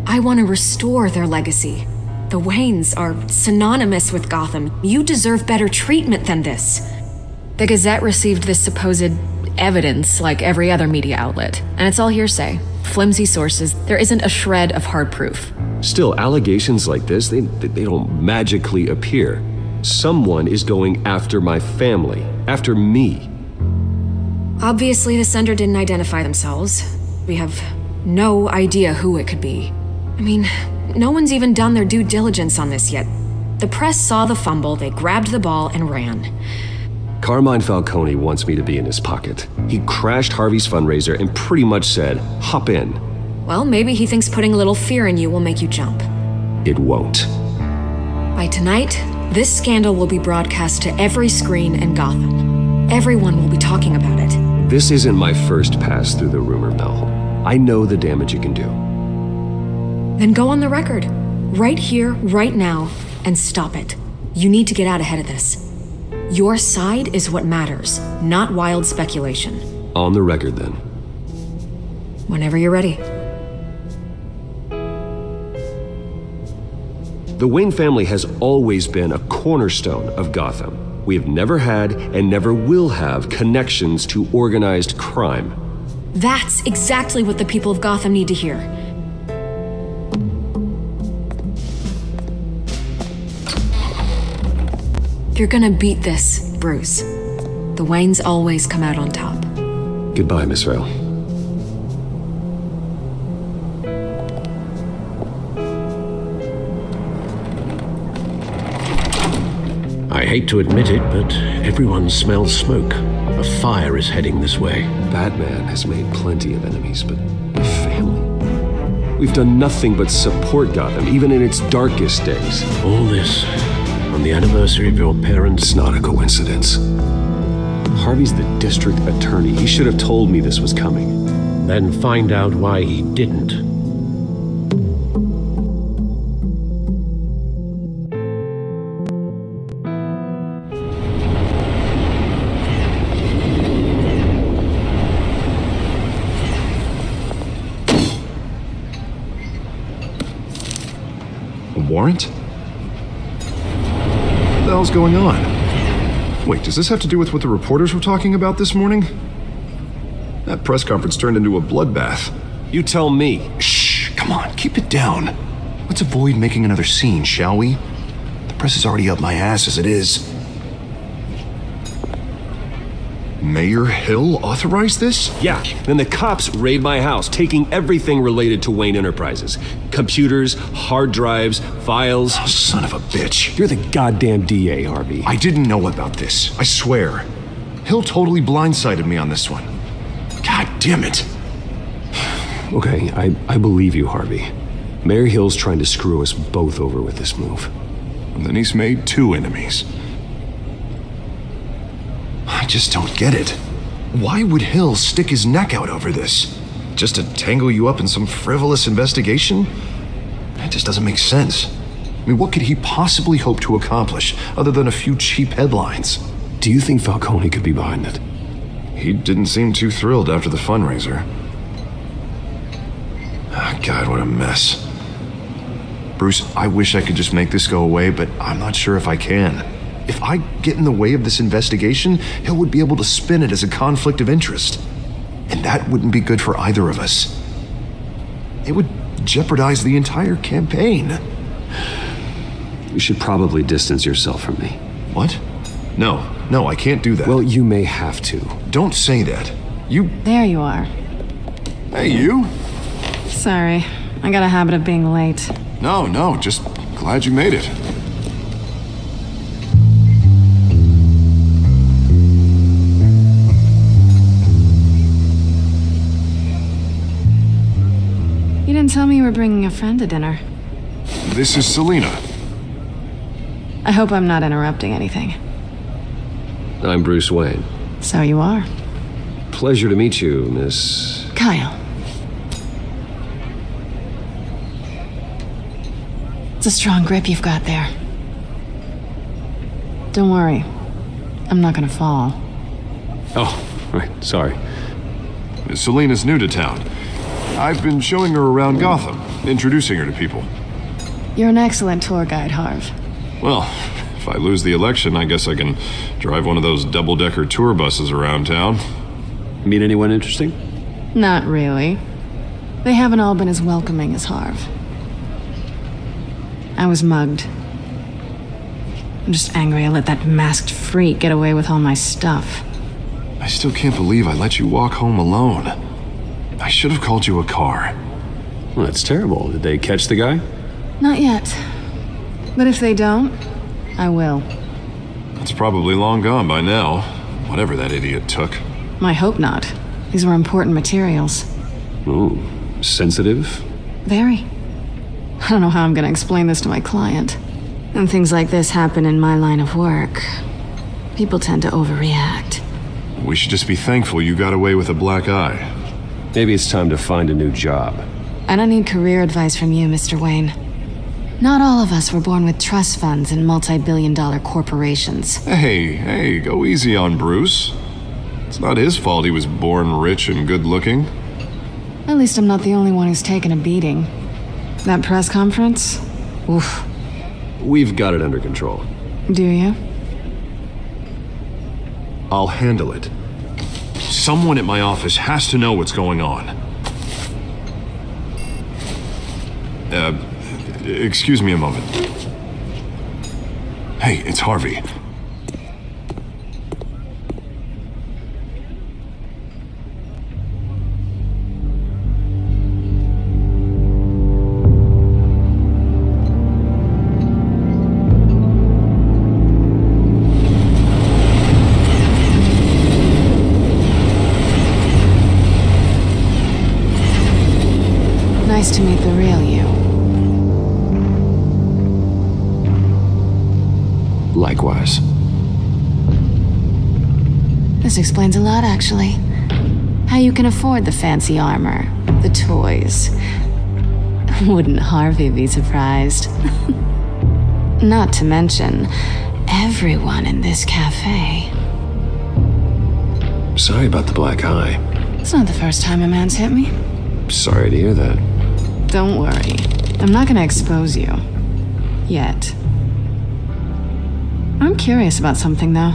I want to restore their legacy. The Waynes are synonymous with Gotham. You deserve better treatment than this. The Gazette received this supposed evidence like every other media outlet, and it's all hearsay. Flimsy sources. There isn't a shred of hard proof. Still, allegations like this, they don't magically appear. Someone is going after my family, after me. Obviously, the sender didn't identify themselves. We have no idea who it could be. I mean, no one's even done their due diligence on this yet. The press saw the fumble, they grabbed the ball and ran. Carmine Falcone wants me to be in his pocket. He crashed Harvey's fundraiser and pretty much said, hop in. Well, maybe he thinks putting a little fear in you will make you jump. It won't. By tonight, this scandal will be broadcast to every screen in Gotham. Everyone will be talking about it. This isn't my first pass through the rumor mill. I know the damage it can do. Then go on the record. Right here, right now, and stop it. You need to get out ahead of this. Your side is what matters, not wild speculation. On the record, then. Whenever you're ready. The Wayne family has always been a cornerstone of Gotham. We have never had and never will have connections to organized crime. That's exactly what the people of Gotham need to hear. You're gonna beat this, Bruce. The Waynes always come out on top. Goodbye, Miss Vale. I hate to admit it, but everyone smells smoke. A fire is heading this way. Batman has made plenty of enemies, but my family? We've done nothing but support Gotham, even in its darkest days. All this on the anniversary of your parents'... It's not a coincidence. Harvey's the district attorney. He should have told me this was coming. Then find out why he didn't. Warrant? What the hell's going on? Wait, does this have to do with what the reporters were talking about this morning? That press conference turned into a bloodbath. You tell me. Shh, come on, keep it down. Let's avoid making another scene, shall we? The press is already up my ass as it is. Mayor Hill authorized this? Yeah, then the cops raid my house, taking everything related to Wayne Enterprises. Computers, hard drives, files. Oh, son of a bitch. You're the goddamn DA, Harvey. I didn't know about this, I swear. Hill totally blindsided me on this one. God damn it. Okay, I believe you, Harvey. Mayor Hill's trying to screw us both over with this move. And then he's made two enemies. I just don't get it. Why would Hill stick his neck out over this? Just to tangle you up in some frivolous investigation? That just doesn't make sense. I mean, what could he possibly hope to accomplish other than a few cheap headlines? Do you think Falcone could be behind it? He didn't seem too thrilled after the fundraiser. Ah, God, what a mess. Bruce, I wish I could just make this go away, but I'm not sure if I can. If I get in the way of this investigation, Hill would be able to spin it as a conflict of interest. And that wouldn't be good for either of us. It would jeopardize the entire campaign. You should probably distance yourself from me. What? No, I can't do that. Well, you may have to. Don't say that. You... There you are. Hey, you? Sorry, I got a habit of being late. No, just glad you made it. You didn't tell me you were bringing a friend to dinner. This is Selena. I hope I'm not interrupting anything. I'm Bruce Wayne. So you are. Pleasure to meet you, Miss... Kyle. It's a strong grip you've got there. Don't worry. I'm not gonna fall. Oh, right, sorry. Miss Selena's new to town. I've been showing her around Gotham, introducing her to people. You're an excellent tour guide, Harv. Well, if I lose the election, I guess I can drive one of those double-decker tour buses around town. Meet anyone interesting? Not really. They haven't all been as welcoming as Harv. I was mugged. I'm just angry I let that masked freak get away with all my stuff. I still can't believe I let you walk home alone. I should have called you a car. Well, that's terrible. Did they catch the guy? Not yet. But if they don't, I will. It's probably long gone by now, whatever that idiot took. I hope not. These were important materials. Ooh, sensitive? Very. I don't know how I'm gonna explain this to my client. And things like this happen in my line of work. People tend to overreact. We should just be thankful you got away with a black eye. Maybe it's time to find a new job. I don't need career advice from you, Mr. Wayne. Not all of us were born with trust funds and multi-billion-dollar corporations. Hey, go easy on Bruce. It's not his fault he was born rich and good-looking. At least I'm not the only one who's taken a beating. That press conference? Oof. We've got it under control. Do you? I'll handle it. Someone at my office has to know what's going on. Excuse me a moment. Hey, it's Harvey. Nice to meet the real you. Likewise. This explains a lot, actually. How you can afford the fancy armor, the toys. Wouldn't Harvey be surprised? Not to mention, everyone in this cafe. Sorry about the black eye. It's not the first time a man's hit me. Sorry to hear that. Don't worry. I'm not gonna expose you. Yet. I'm curious about something, though.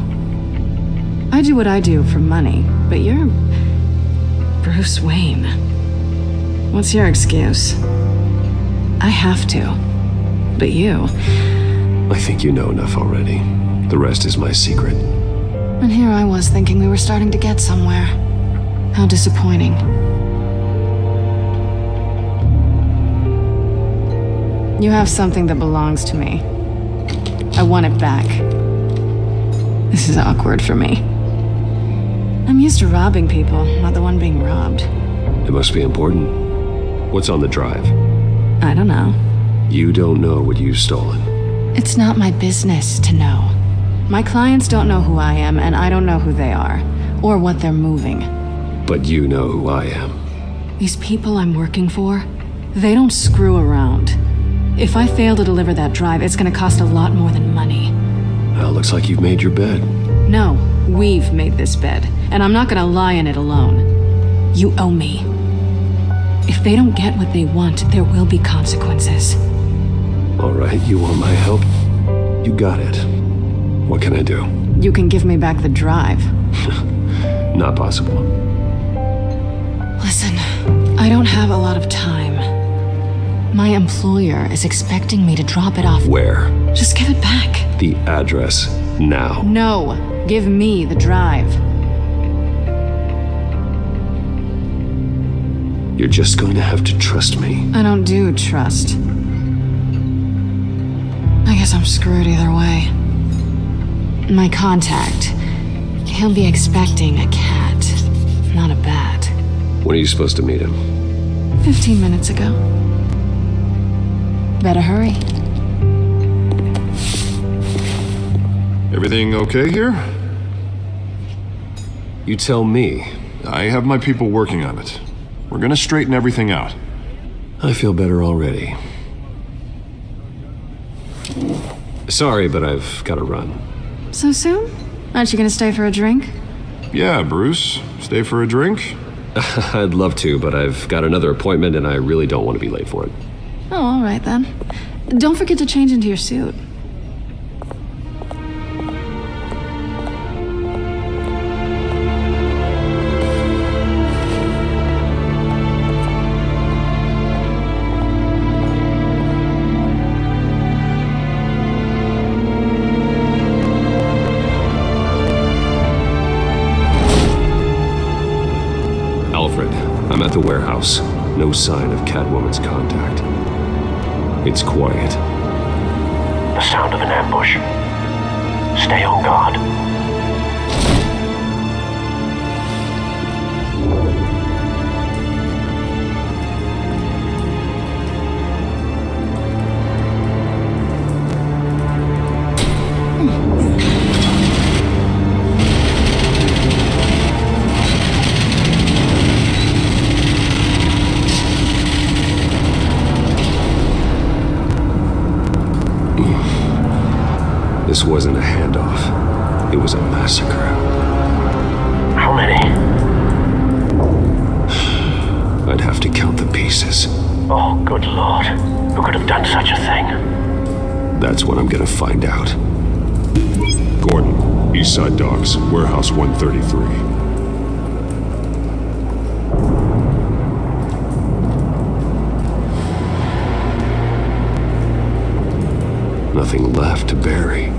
I do what I do for money, but you're... Bruce Wayne. What's your excuse? I have to. But you... I think you know enough already. The rest is my secret. And here I was thinking we were starting to get somewhere. How disappointing. You have something that belongs to me. I want it back. This is awkward for me. I'm used to robbing people, not the one being robbed. It must be important. What's on the drive? I don't know. You don't know what you've stolen. It's not my business to know. My clients don't know who I am, and I don't know who they are, or what they're moving. But you know who I am. These people I'm working for, they don't screw around. If I fail to deliver that drive, it's gonna cost a lot more than money. Well, looks like you've made your bed. No, we've made this bed, and I'm not gonna lie in it alone. You owe me. If they don't get what they want, there will be consequences. All right, you want my help? You got it. What can I do? You can give me back the drive. Not possible. Listen, I don't have a lot of time. My employer is expecting me to drop it off. Where? Just give it back. The address, now. No, give me the drive. You're just going to have to trust me. I don't do trust. I guess I'm screwed either way. My contact, he'll be expecting a cat, not a bat. When are you supposed to meet him? 15 minutes ago. Better hurry. Everything okay here? You tell me. I have my people working on it. We're gonna straighten everything out. I feel better already. Sorry, but I've got to run. So soon? Aren't you gonna stay for a drink? Yeah, Bruce. Stay for a drink? I'd love to, but I've got another appointment and I really don't want to be late for it. Oh, all right then. Don't forget to change into your suit. I'm at the warehouse. No sign of Catwoman's contact. It's quiet. The sound of an ambush. Stay on guard. This wasn't a handoff. It was a massacre. How many? I'd have to count the pieces. Oh, good lord. Who could have done such a thing? That's what I'm gonna find out. Gordon, Eastside Docks, Warehouse 133. Nothing left to bury.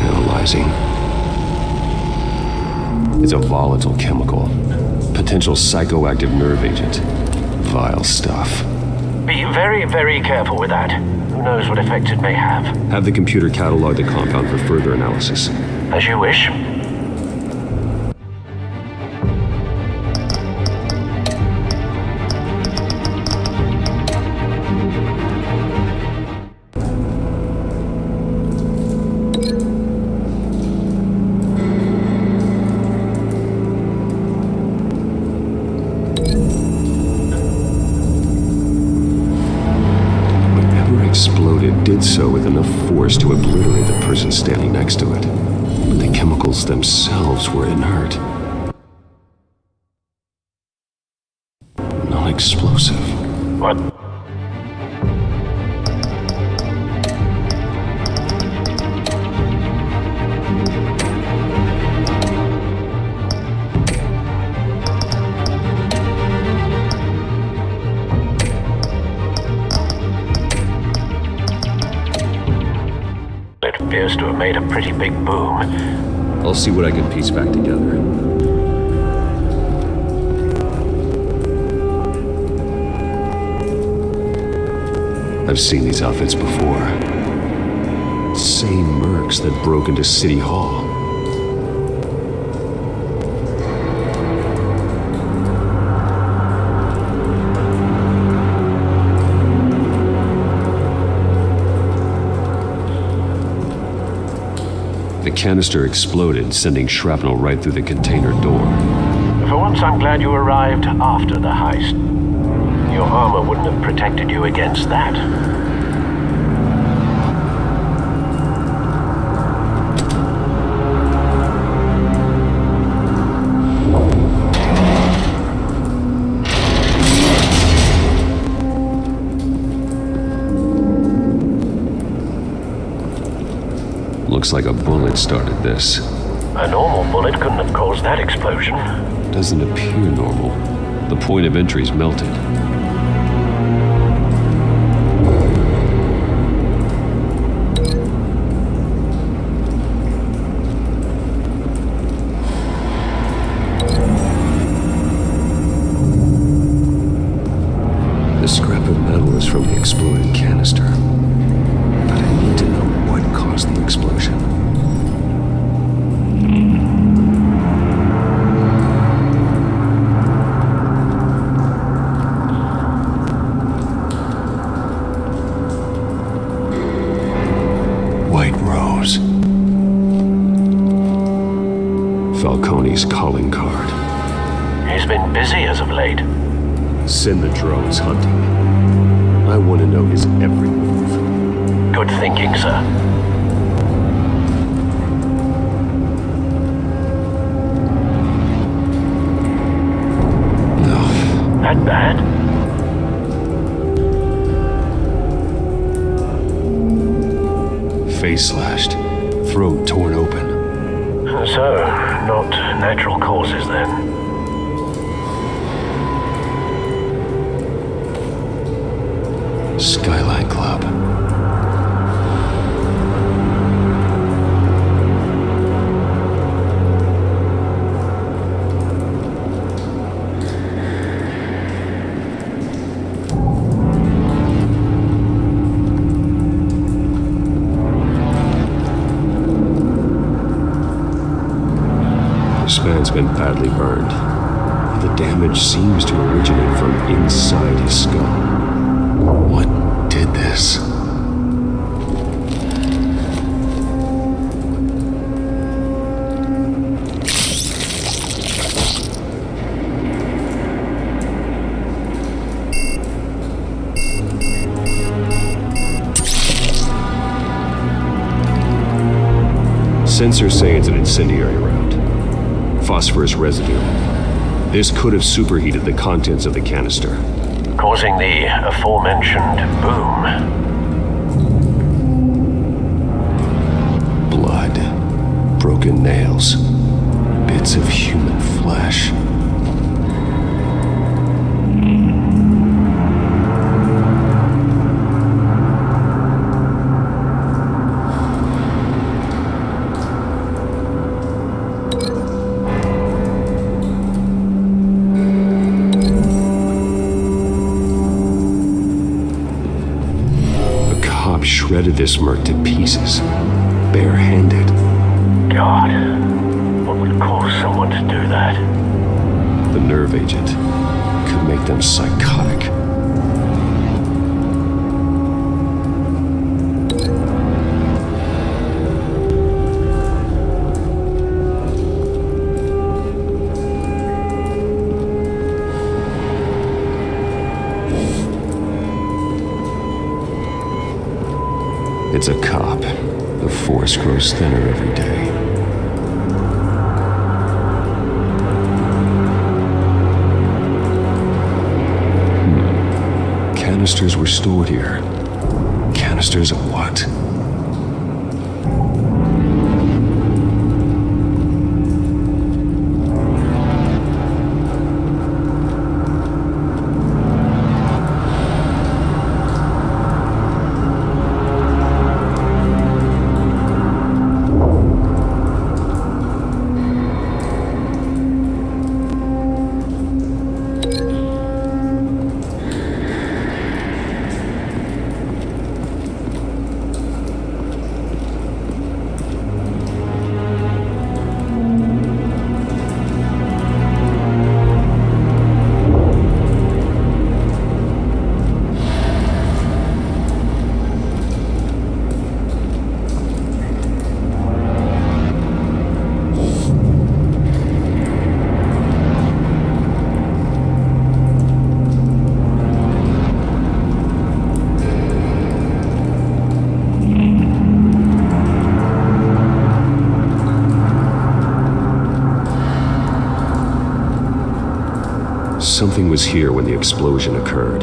Analyzing. It's a volatile chemical. Potential psychoactive nerve agent. Vile stuff. Be very, very careful with that. Who knows what effects it may have. Have the computer catalog the compound for further analysis. As you wish. Did so with enough force to obliterate the person standing next to it. But the chemicals themselves were inert. Non-explosive. What? It appears to have made a pretty big boom. I'll see what I can piece back together. I've seen these outfits before. Same mercs that broke into City Hall. The canister exploded, sending shrapnel right through the container door. For once, I'm glad you arrived after the heist. Your armor wouldn't have protected you against that. Looks like a bullet started this. A normal bullet couldn't have caused that explosion. Doesn't appear normal. The point of entry's melted. The scrap of metal is from the exploded canister. But I need to know what caused the explosion. knows? Falcone's calling card. He's been busy as of late. Send the drones hunting. I want to know his every move. Good thinking, sir. No. That bad? Face slashed, throat torn open. So, not natural causes then? Skyline Club. This man's been badly burned. The damage seems to originate from inside his skull. What did this? Sensors say it's an incendiary round. Phosphorus residue. This could have superheated the contents of the canister, causing the aforementioned boom. Blood, broken nails, bits of human flesh. Shredded this merc to pieces, barehanded. God, what would cause someone to do that? The nerve agent could make them psychotic. It's a cop. The force grows thinner every day. Canisters were stored here. Canisters of what? Something was here when the explosion occurred.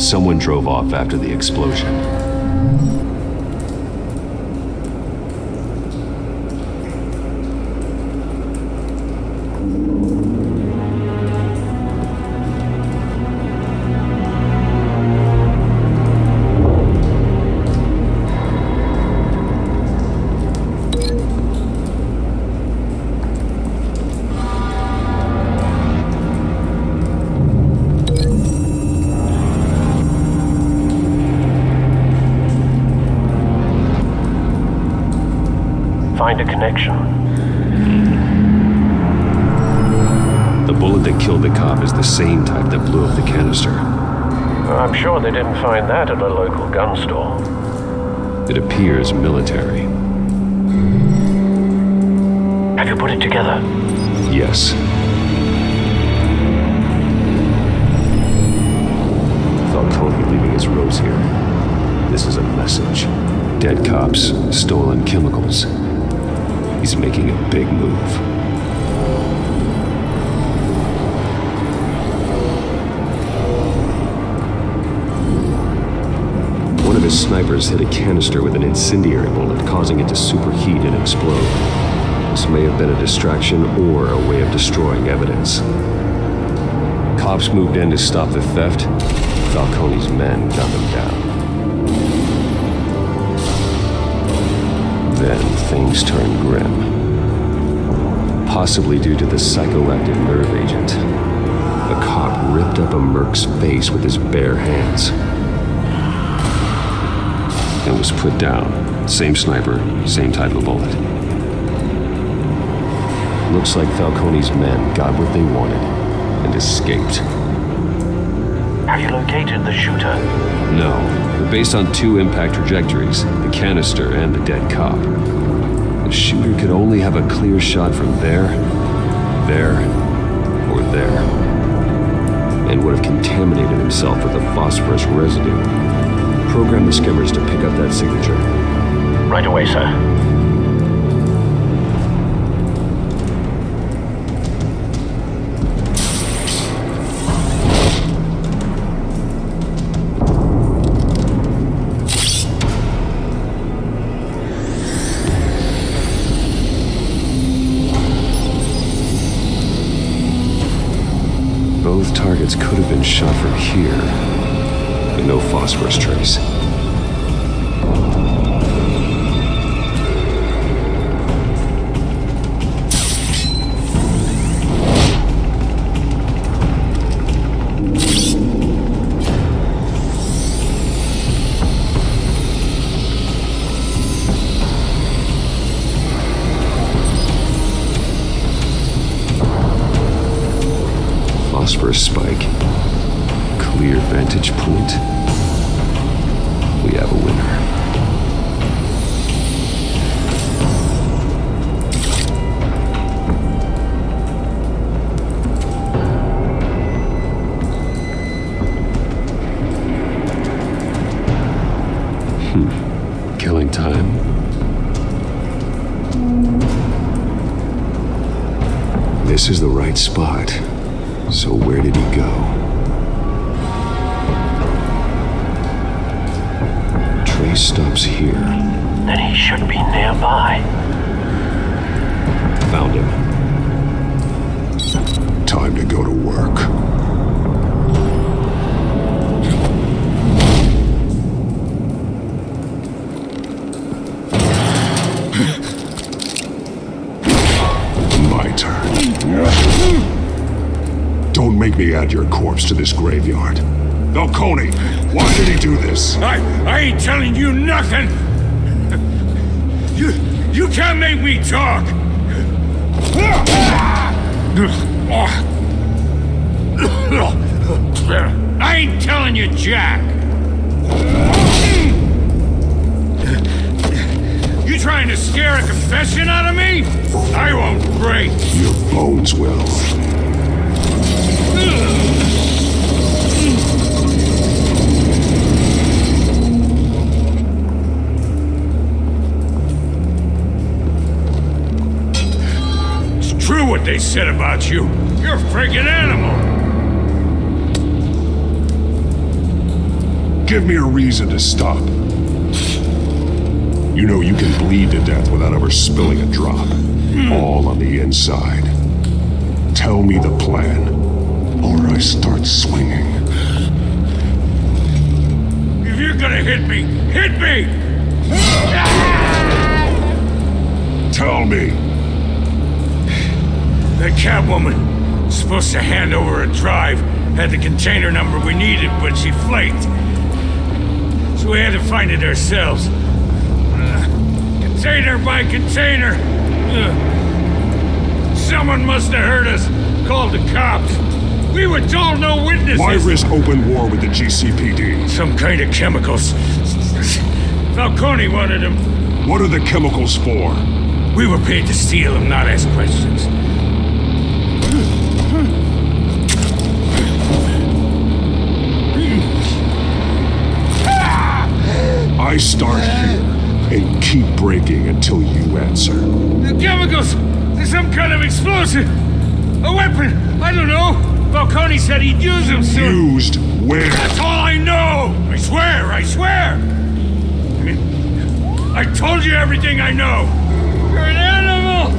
someone drove off after the explosion. Find a connection. The bullet that killed the cop is the same type that blew up the canister. I'm sure they didn't find that at a local gun store. It appears military. Have you put it together? Yes. Falcone leaving his rose here. This is a message. Dead cops, stolen chemicals. He's making a big move. One of his snipers hit a canister with an incendiary bullet, causing it to superheat and explode. This may have been a distraction or a way of destroying evidence. Cops moved in to stop the theft. Falcone's men got them down. Then things turned grim. Possibly due to the psychoactive nerve agent. A cop ripped up a merc's face with his bare hands. And was put down. Same sniper, same type of bullet. Looks like Falcone's men got what they wanted and escaped. Have you located the shooter? No, but based on two impact trajectories, the canister and the dead cop, the shooter could only have a clear shot from there, or there, and would have contaminated himself with a phosphorus residue. Program the skimmers to pick up that signature. Right away, sir. Both targets could have been shot from here, but no phosphorus trace. Phosphorus spike. Clear vantage point. We have a winner. Killing time. This is the right spot. So where did he go? Trace stops here. Then he should be nearby. Found him. Time to go to work. My turn. Don't make me add your corpse to this graveyard. Falcone, why did he do this? I ain't telling you nothing! You can't make me talk! I ain't telling you jack! You trying to scare a confession out of me? I won't break! Your bones will. It's true what they said about you. You're a freaking animal. Give me a reason to stop. You know you can bleed to death without ever spilling a drop. All on the inside. Tell me the plan, or I start swinging. If you're gonna hit me, hit me! Tell me. That Catwoman, supposed to hand over a drive, had the container number we needed, but she flaked. So we had to find it ourselves. Container by container. Someone must have heard us, called the cops. We were told no witnesses. Why risk open war with the GCPD? Some kind of chemicals. Falcone wanted them. What are the chemicals for? We were paid to steal them, not ask questions. I start here and keep breaking until you answer. The chemicals! There's some kind of explosive! A weapon! I don't know! Falcone said he'd use them soon. Used where? That's all I know! I swear! I swear! I told you everything I know! You're an animal!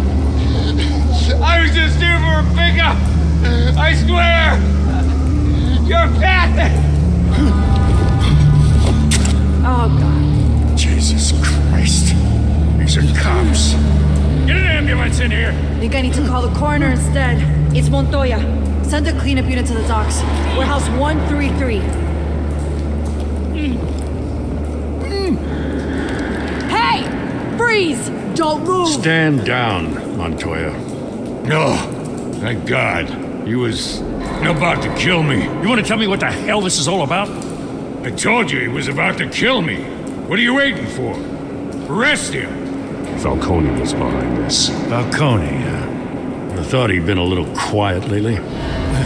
I was just here for a pickup! I swear! You're pathetic! Oh, God. Jesus Christ. These are cops. Get an ambulance in here! Think I need to call the coroner instead. It's Montoya. Send a cleanup unit to the docks. Warehouse 133. Hey! Freeze! Don't move! Stand down, Montoya. No. Thank God. He was about to kill me. You want to tell me what the hell this is all about? I told you he was about to kill me. What are you waiting for? Arrest him. Falcone was behind this. Falcone, I thought he'd been a little quiet lately.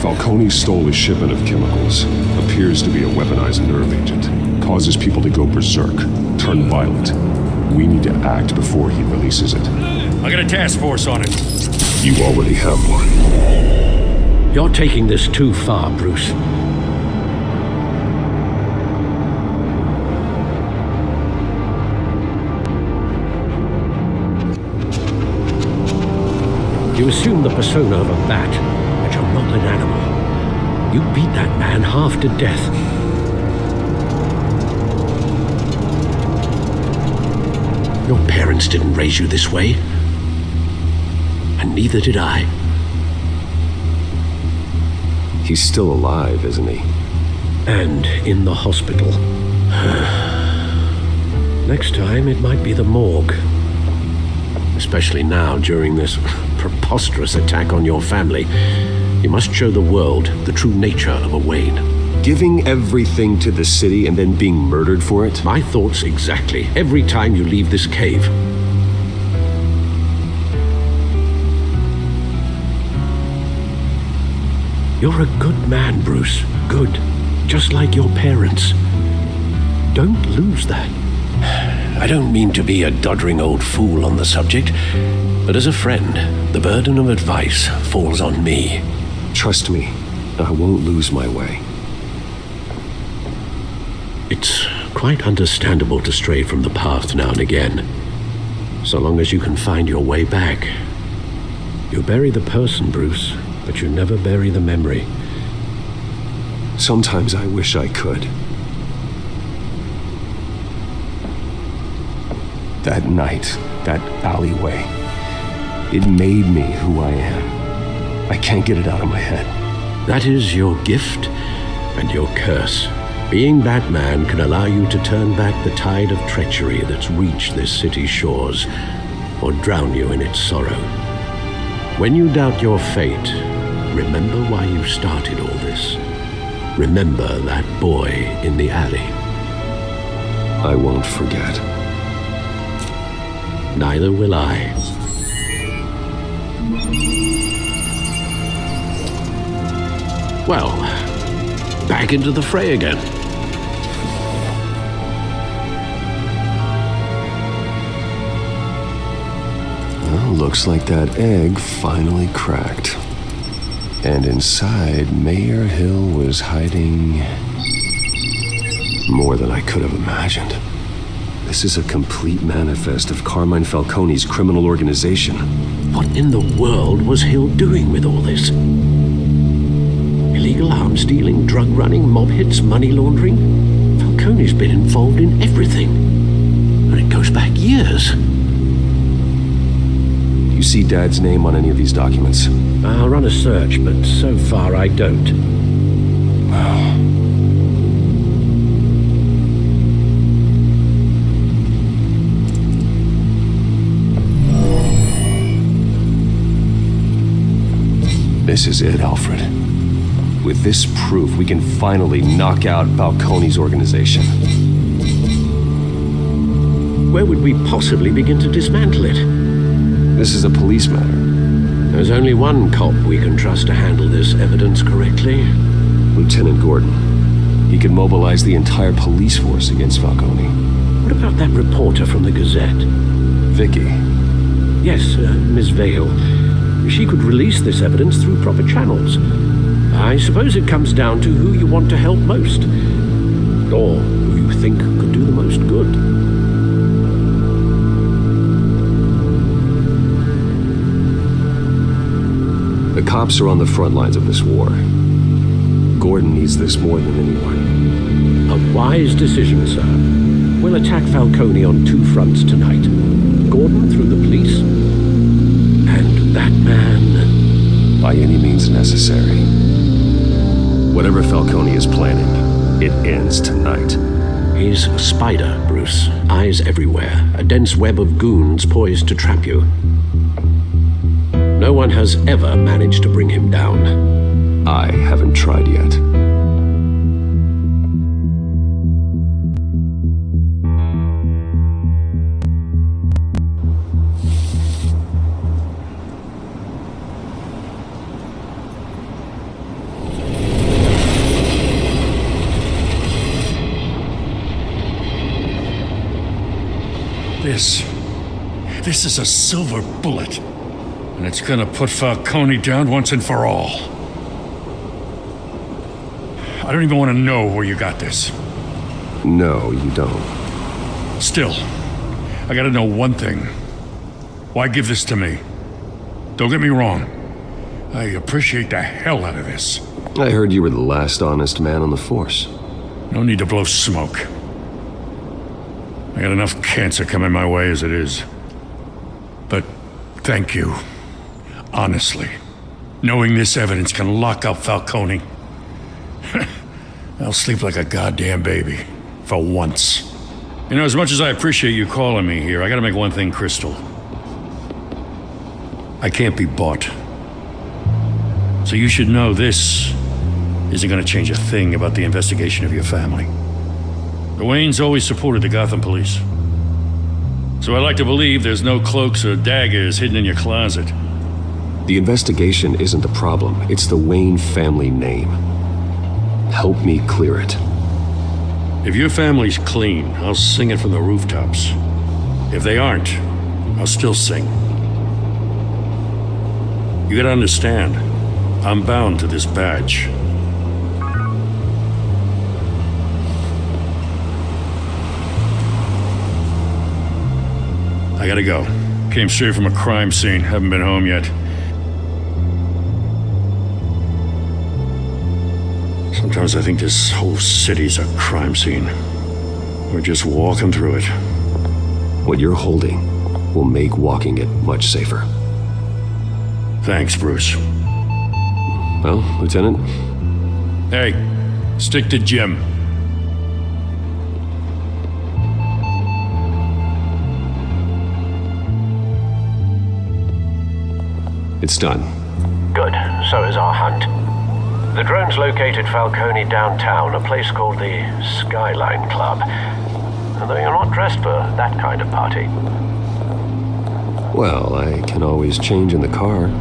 Falcone stole a shipment of chemicals. Appears to be a weaponized nerve agent. Causes people to go berserk, turn violent. We need to act before he releases it. I got a task force on it. You already have one. You're taking this too far, Bruce. You assume the persona of a bat, but you're not an animal. You beat that man half to death. Your parents didn't raise you this way. And neither did I. He's still alive, isn't he? And in the hospital. Next time, it might be the morgue. Especially now, during this preposterous attack on your family. You must show the world the true nature of a Wayne. Giving everything to the city and then being murdered for it? My thoughts exactly. Every time you leave this cave. You're a good man, Bruce. Good. Just like your parents. Don't lose that. I don't mean to be a doddering old fool on the subject, but as a friend, the burden of advice falls on me. Trust me, I won't lose my way. It's quite understandable to stray from the path now and again, so long as you can find your way back. You bury the person, Bruce, but you never bury the memory. Sometimes I wish I could. That night, that alleyway, it made me who I am. I can't get it out of my head. That is your gift and your curse. Being Batman can allow you to turn back the tide of treachery that's reached this city's shores, or drown you in its sorrow. When you doubt your fate, remember why you started all this. Remember that boy in the alley. I won't forget. Neither will I. Well, back into the fray again. Well, looks like that egg finally cracked. And inside, Mayor Hill was hiding More than I could have imagined. This is a complete manifest of Carmine Falcone's criminal organization. What in the world was Hill doing with all this? Illegal arms dealing, drug running, mob hits, money laundering? Falcone's been involved in everything. And it goes back years. You see Dad's name on any of these documents? I'll run a search, but so far I don't. This is it, Alfred. With this proof, we can finally knock out Falcone's organization. Where would we possibly begin to dismantle it? This is a police matter. There's only one cop we can trust to handle this evidence correctly. Lieutenant Gordon. He can mobilize the entire police force against Falcone. What about that reporter from the Gazette? Vicky. Yes, Miss Vale. She could release this evidence through proper channels. I suppose it comes down to who you want to help most. Or who you think could do the most good. The cops are on the front lines of this war. Gordon needs this more than anyone. A wise decision, sir. We'll attack Falcone on two fronts tonight. Gordon through the police, and that man... by any means necessary. Whatever Falcone is planning, it ends tonight. He's a spider, Bruce. Eyes everywhere. A dense web of goons poised to trap you. No one has ever managed to bring him down. I haven't tried yet. This is a silver bullet. And it's gonna put Falcone down once and for all. I don't even want to know where you got this. No, you don't. Still, I gotta know one thing. Why give this to me? Don't get me wrong. I appreciate the hell out of this. I heard you were the last honest man on the force. No need to blow smoke. I got enough cancer coming my way as it is. But thank you. Honestly. Knowing this evidence can lock up Falcone. I'll sleep like a goddamn baby. For once. You know, as much as I appreciate you calling me here, I gotta make one thing crystal. I can't be bought. So you should know this isn't gonna change a thing about the investigation of your family. The Waynes always supported the Gotham police. So I like to believe there's no cloaks or daggers hidden in your closet. The investigation isn't the problem. It's the Wayne family name. Help me clear it. If your family's clean, I'll sing it from the rooftops. If they aren't, I'll still sing. You gotta understand, I'm bound to this badge. I gotta go. Came straight from a crime scene, haven't been home yet. Sometimes I think this whole city's a crime scene. We're just walking through it. What you're holding will make walking it much safer. Thanks, Bruce. Well, Lieutenant? Hey, stick to Jim. It's done. Good. So is our hunt. The drones located Falcone downtown, a place called the Skyline Club. Although you're not dressed for that kind of party. Well, I can always change in the car.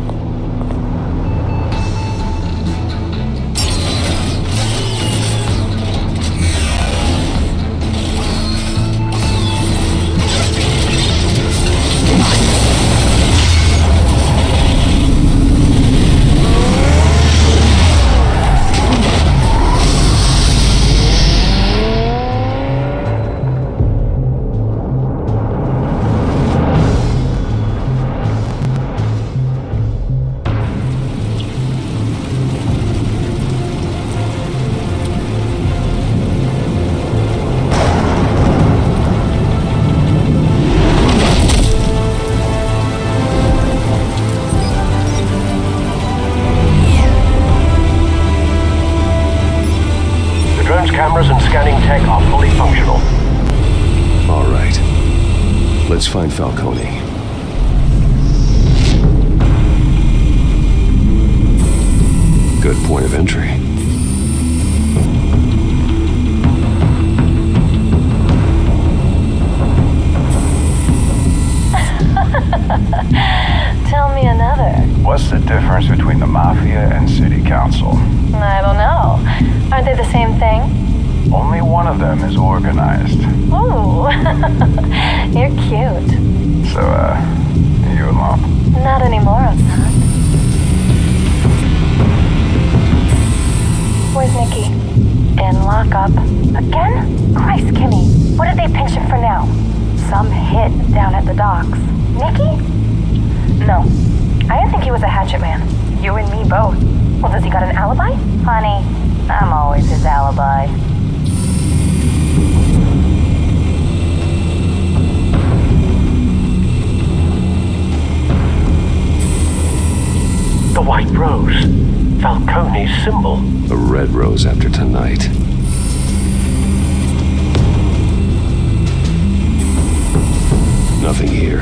cameras and scanning tech are fully functional. All right. Let's find Falcone. Good point of entry. Tell me another. What's the difference between the Mafia and City Council? I don't know. Aren't they the same thing? Only one of them is organized. Ooh, you're cute. So, you alone? Not anymore, I'm not. Where's Nikki? In lockup. Again? Christ, Kimmy. What did they pinch him for now? Some hit down at the docks. Nikki? No. I didn't think he was a hatchet man. You and me both. Well, does he got an alibi? Honey, I'm always his alibi. The white rose. Falcone's symbol. A red rose after tonight. Nothing here.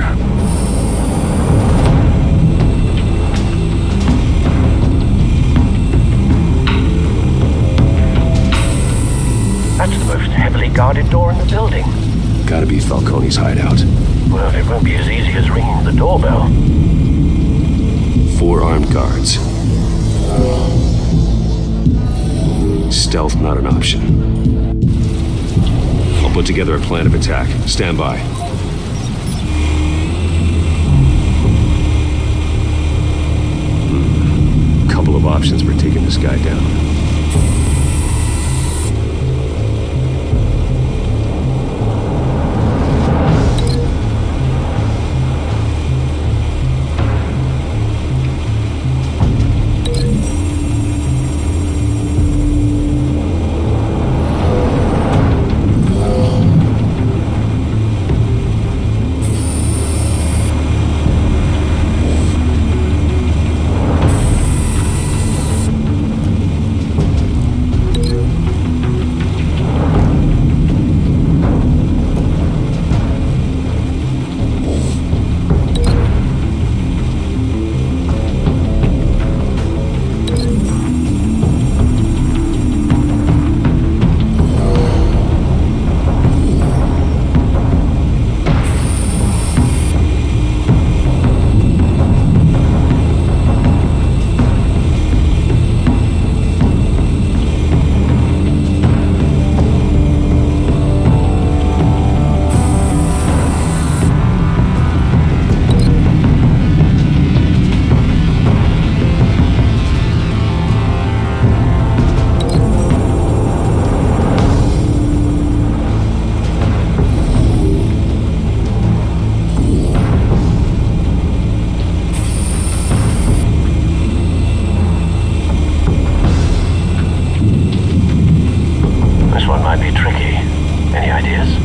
That's the most heavily guarded door in the building. Gotta be Falcone's hideout. Well, it won't be as easy as ringing the doorbell. 4 armed guards. Stealth not an option. I'll put together a plan of attack. Stand by. Couple of options for taking this guy down.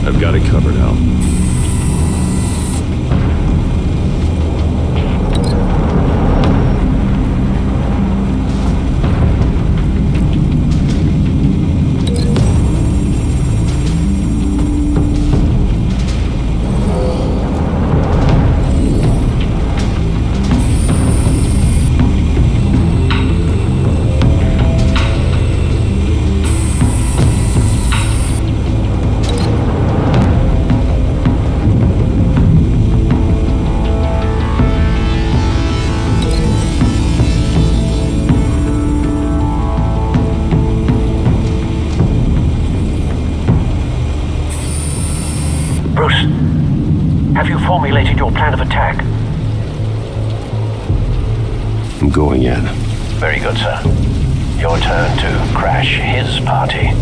I've got it covered, Al. Have you formulated your plan of attack? I'm going in. Very good, sir. Your turn to crash his party.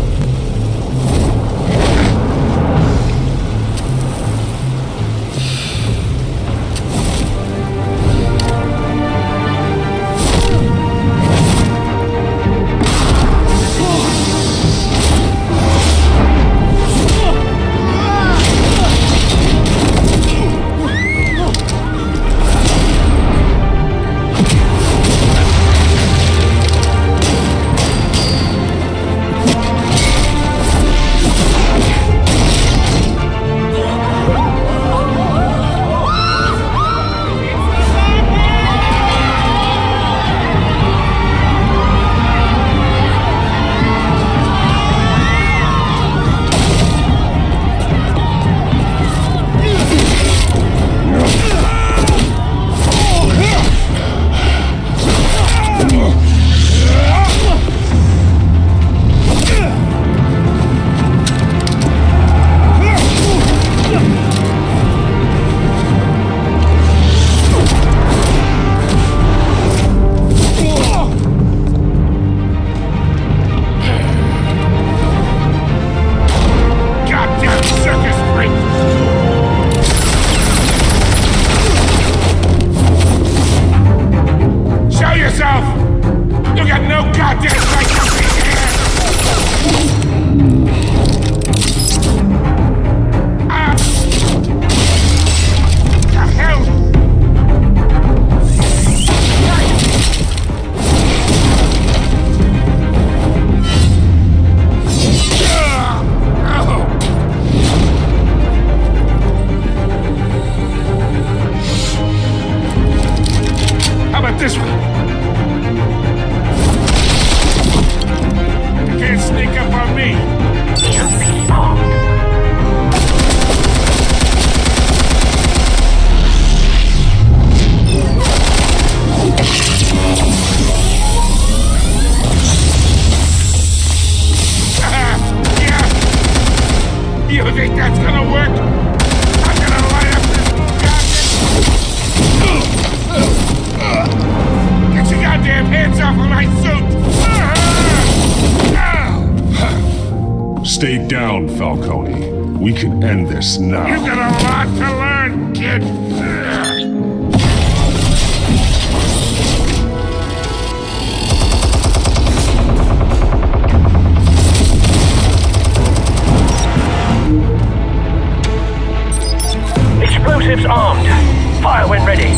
work. I'm gonna light up this goddamn... Get your goddamn hands off of my suit! Stay down, Falcone. We can end this now. You got a lot to learn, kid. Explosives armed. Fire when ready.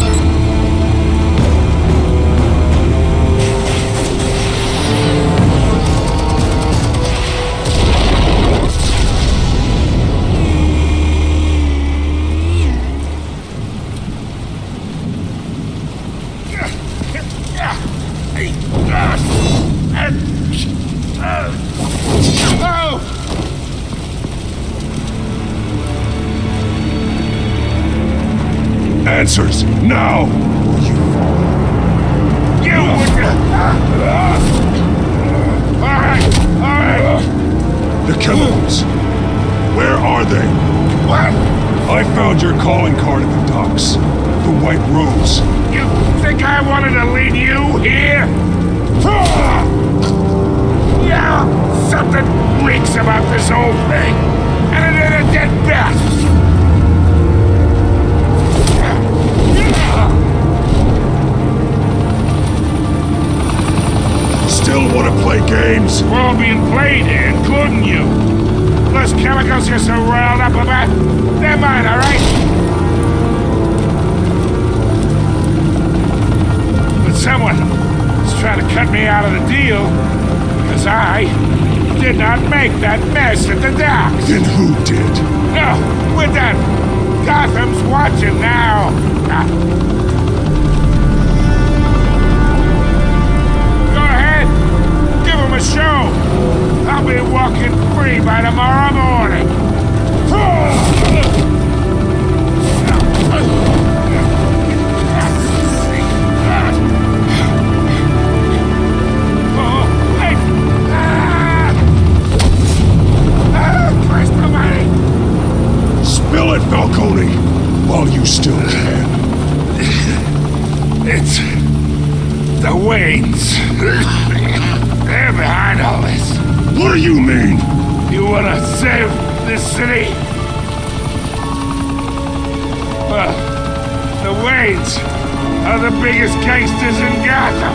Answers, now! You would... Alright. The chemicals. Where are they? What? I found your calling card at the docks. The White Rose. You think I wanted to lead you here? Yeah, something reeks about this whole thing. And it ain't a dead bat. Still want to play games? We're all being played here, including you. Those chemicals you're so riled up about, they're mine, all right? But someone is trying to cut me out of the deal because I did not make that mess at the docks. Then who did? No, we're done. Gotham's watching now. A show. I'll be walking free by tomorrow morning. Spill it, Falcone, while you still can. It's the Waynes. They're behind all this. What do you mean? You wanna save this city? Well, the Waynes are the biggest gangsters in Gotham.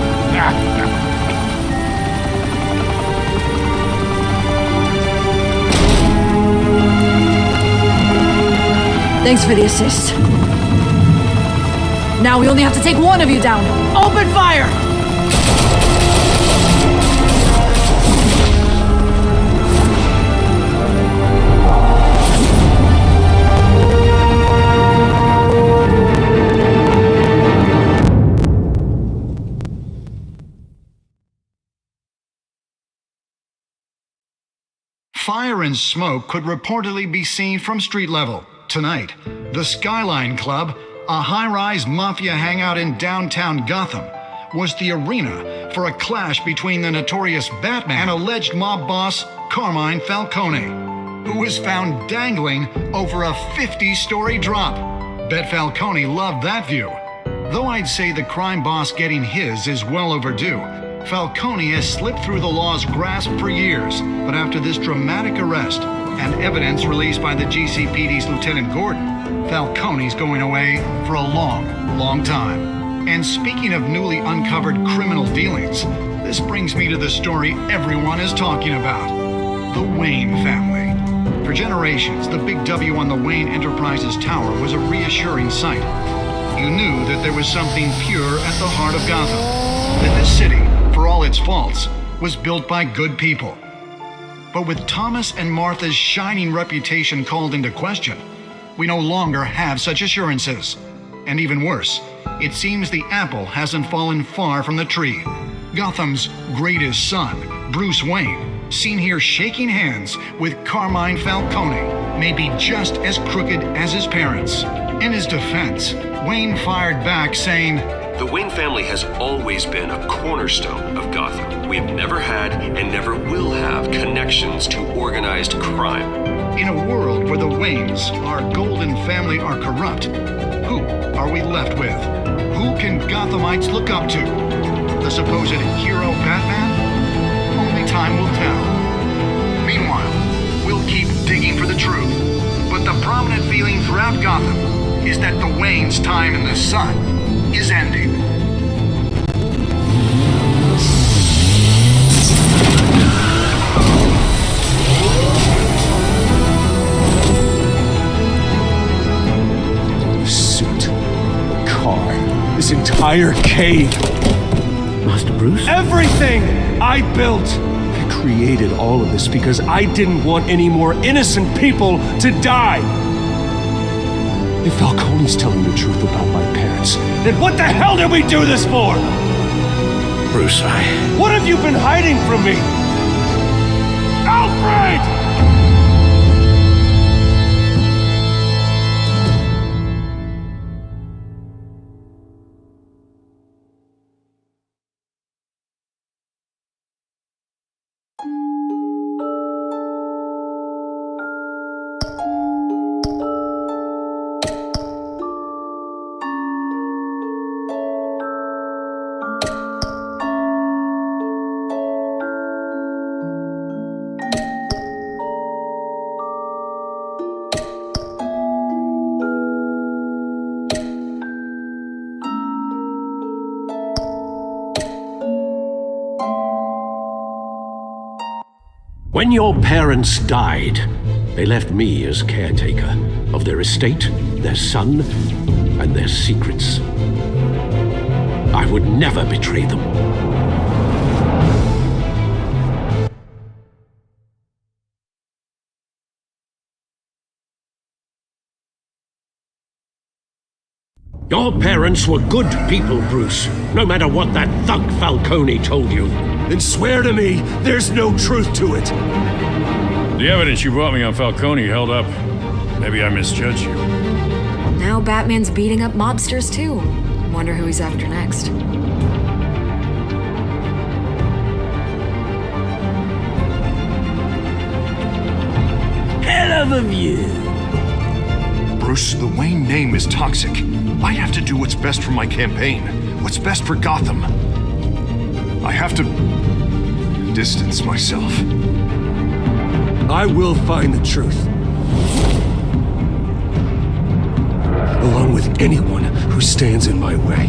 Thanks for the assist. Now we only have to take one of you down. Open fire! Fire and smoke could reportedly be seen from street level. Tonight, the Skyline Club, a high-rise mafia hangout in downtown Gotham, was the arena for a clash between the notorious Batman and alleged mob boss Carmine Falcone, who was found dangling over a 50-story drop. Bet Falcone loved that view. Though I'd say the crime boss getting his is well overdue, Falcone has slipped through the law's grasp for years, but after this dramatic arrest and evidence released by the GCPD's Lieutenant Gordon, Falcone's going away for a long, long time. And speaking of newly uncovered criminal dealings, this brings me to the story everyone is talking about: the Wayne family. For generations, the big W on the Wayne Enterprises Tower was a reassuring sight. You knew that there was something pure at the heart of Gotham, that this city, for all its faults, was built by good people. But with Thomas and Martha's shining reputation called into question, we no longer have such assurances. And even worse, it seems the apple hasn't fallen far from the tree. Gotham's greatest son, Bruce Wayne, seen here shaking hands with Carmine Falcone, may be just as crooked as his parents. In his defense, Wayne fired back saying, "The Wayne family has always been a cornerstone of Gotham. We have never had and never will have connections to organized crime. In a world where the Waynes, our golden family, are corrupt, who are we left with? Who can Gothamites look up to? The supposed hero Batman? Only time will tell. Meanwhile, we'll keep digging for the truth. But the prominent feeling throughout Gotham is that the Waynes' time in the sun is ending. The suit, the car, this entire cave. Master Bruce? Everything I built! I created all of this because I didn't want any more innocent people to die! If Falcone's telling the truth about my parents, then what the hell did we do this for? Bruce, What have you been hiding from me? Alfred! When your parents died, they left me as caretaker of their estate, their son, and their secrets. I would never betray them. Your parents were good people, Bruce, no matter what that thug Falcone told you. Then swear to me there's no truth to it. The evidence you brought me on Falcone held up. Maybe I misjudged you. Now Batman's beating up mobsters too. Wonder who he's after next. Hell of a view. Bruce, the Wayne name is toxic. I have to do what's best for my campaign, what's best for Gotham. I have to distance myself. I will find the truth. Along with anyone who stands in my way.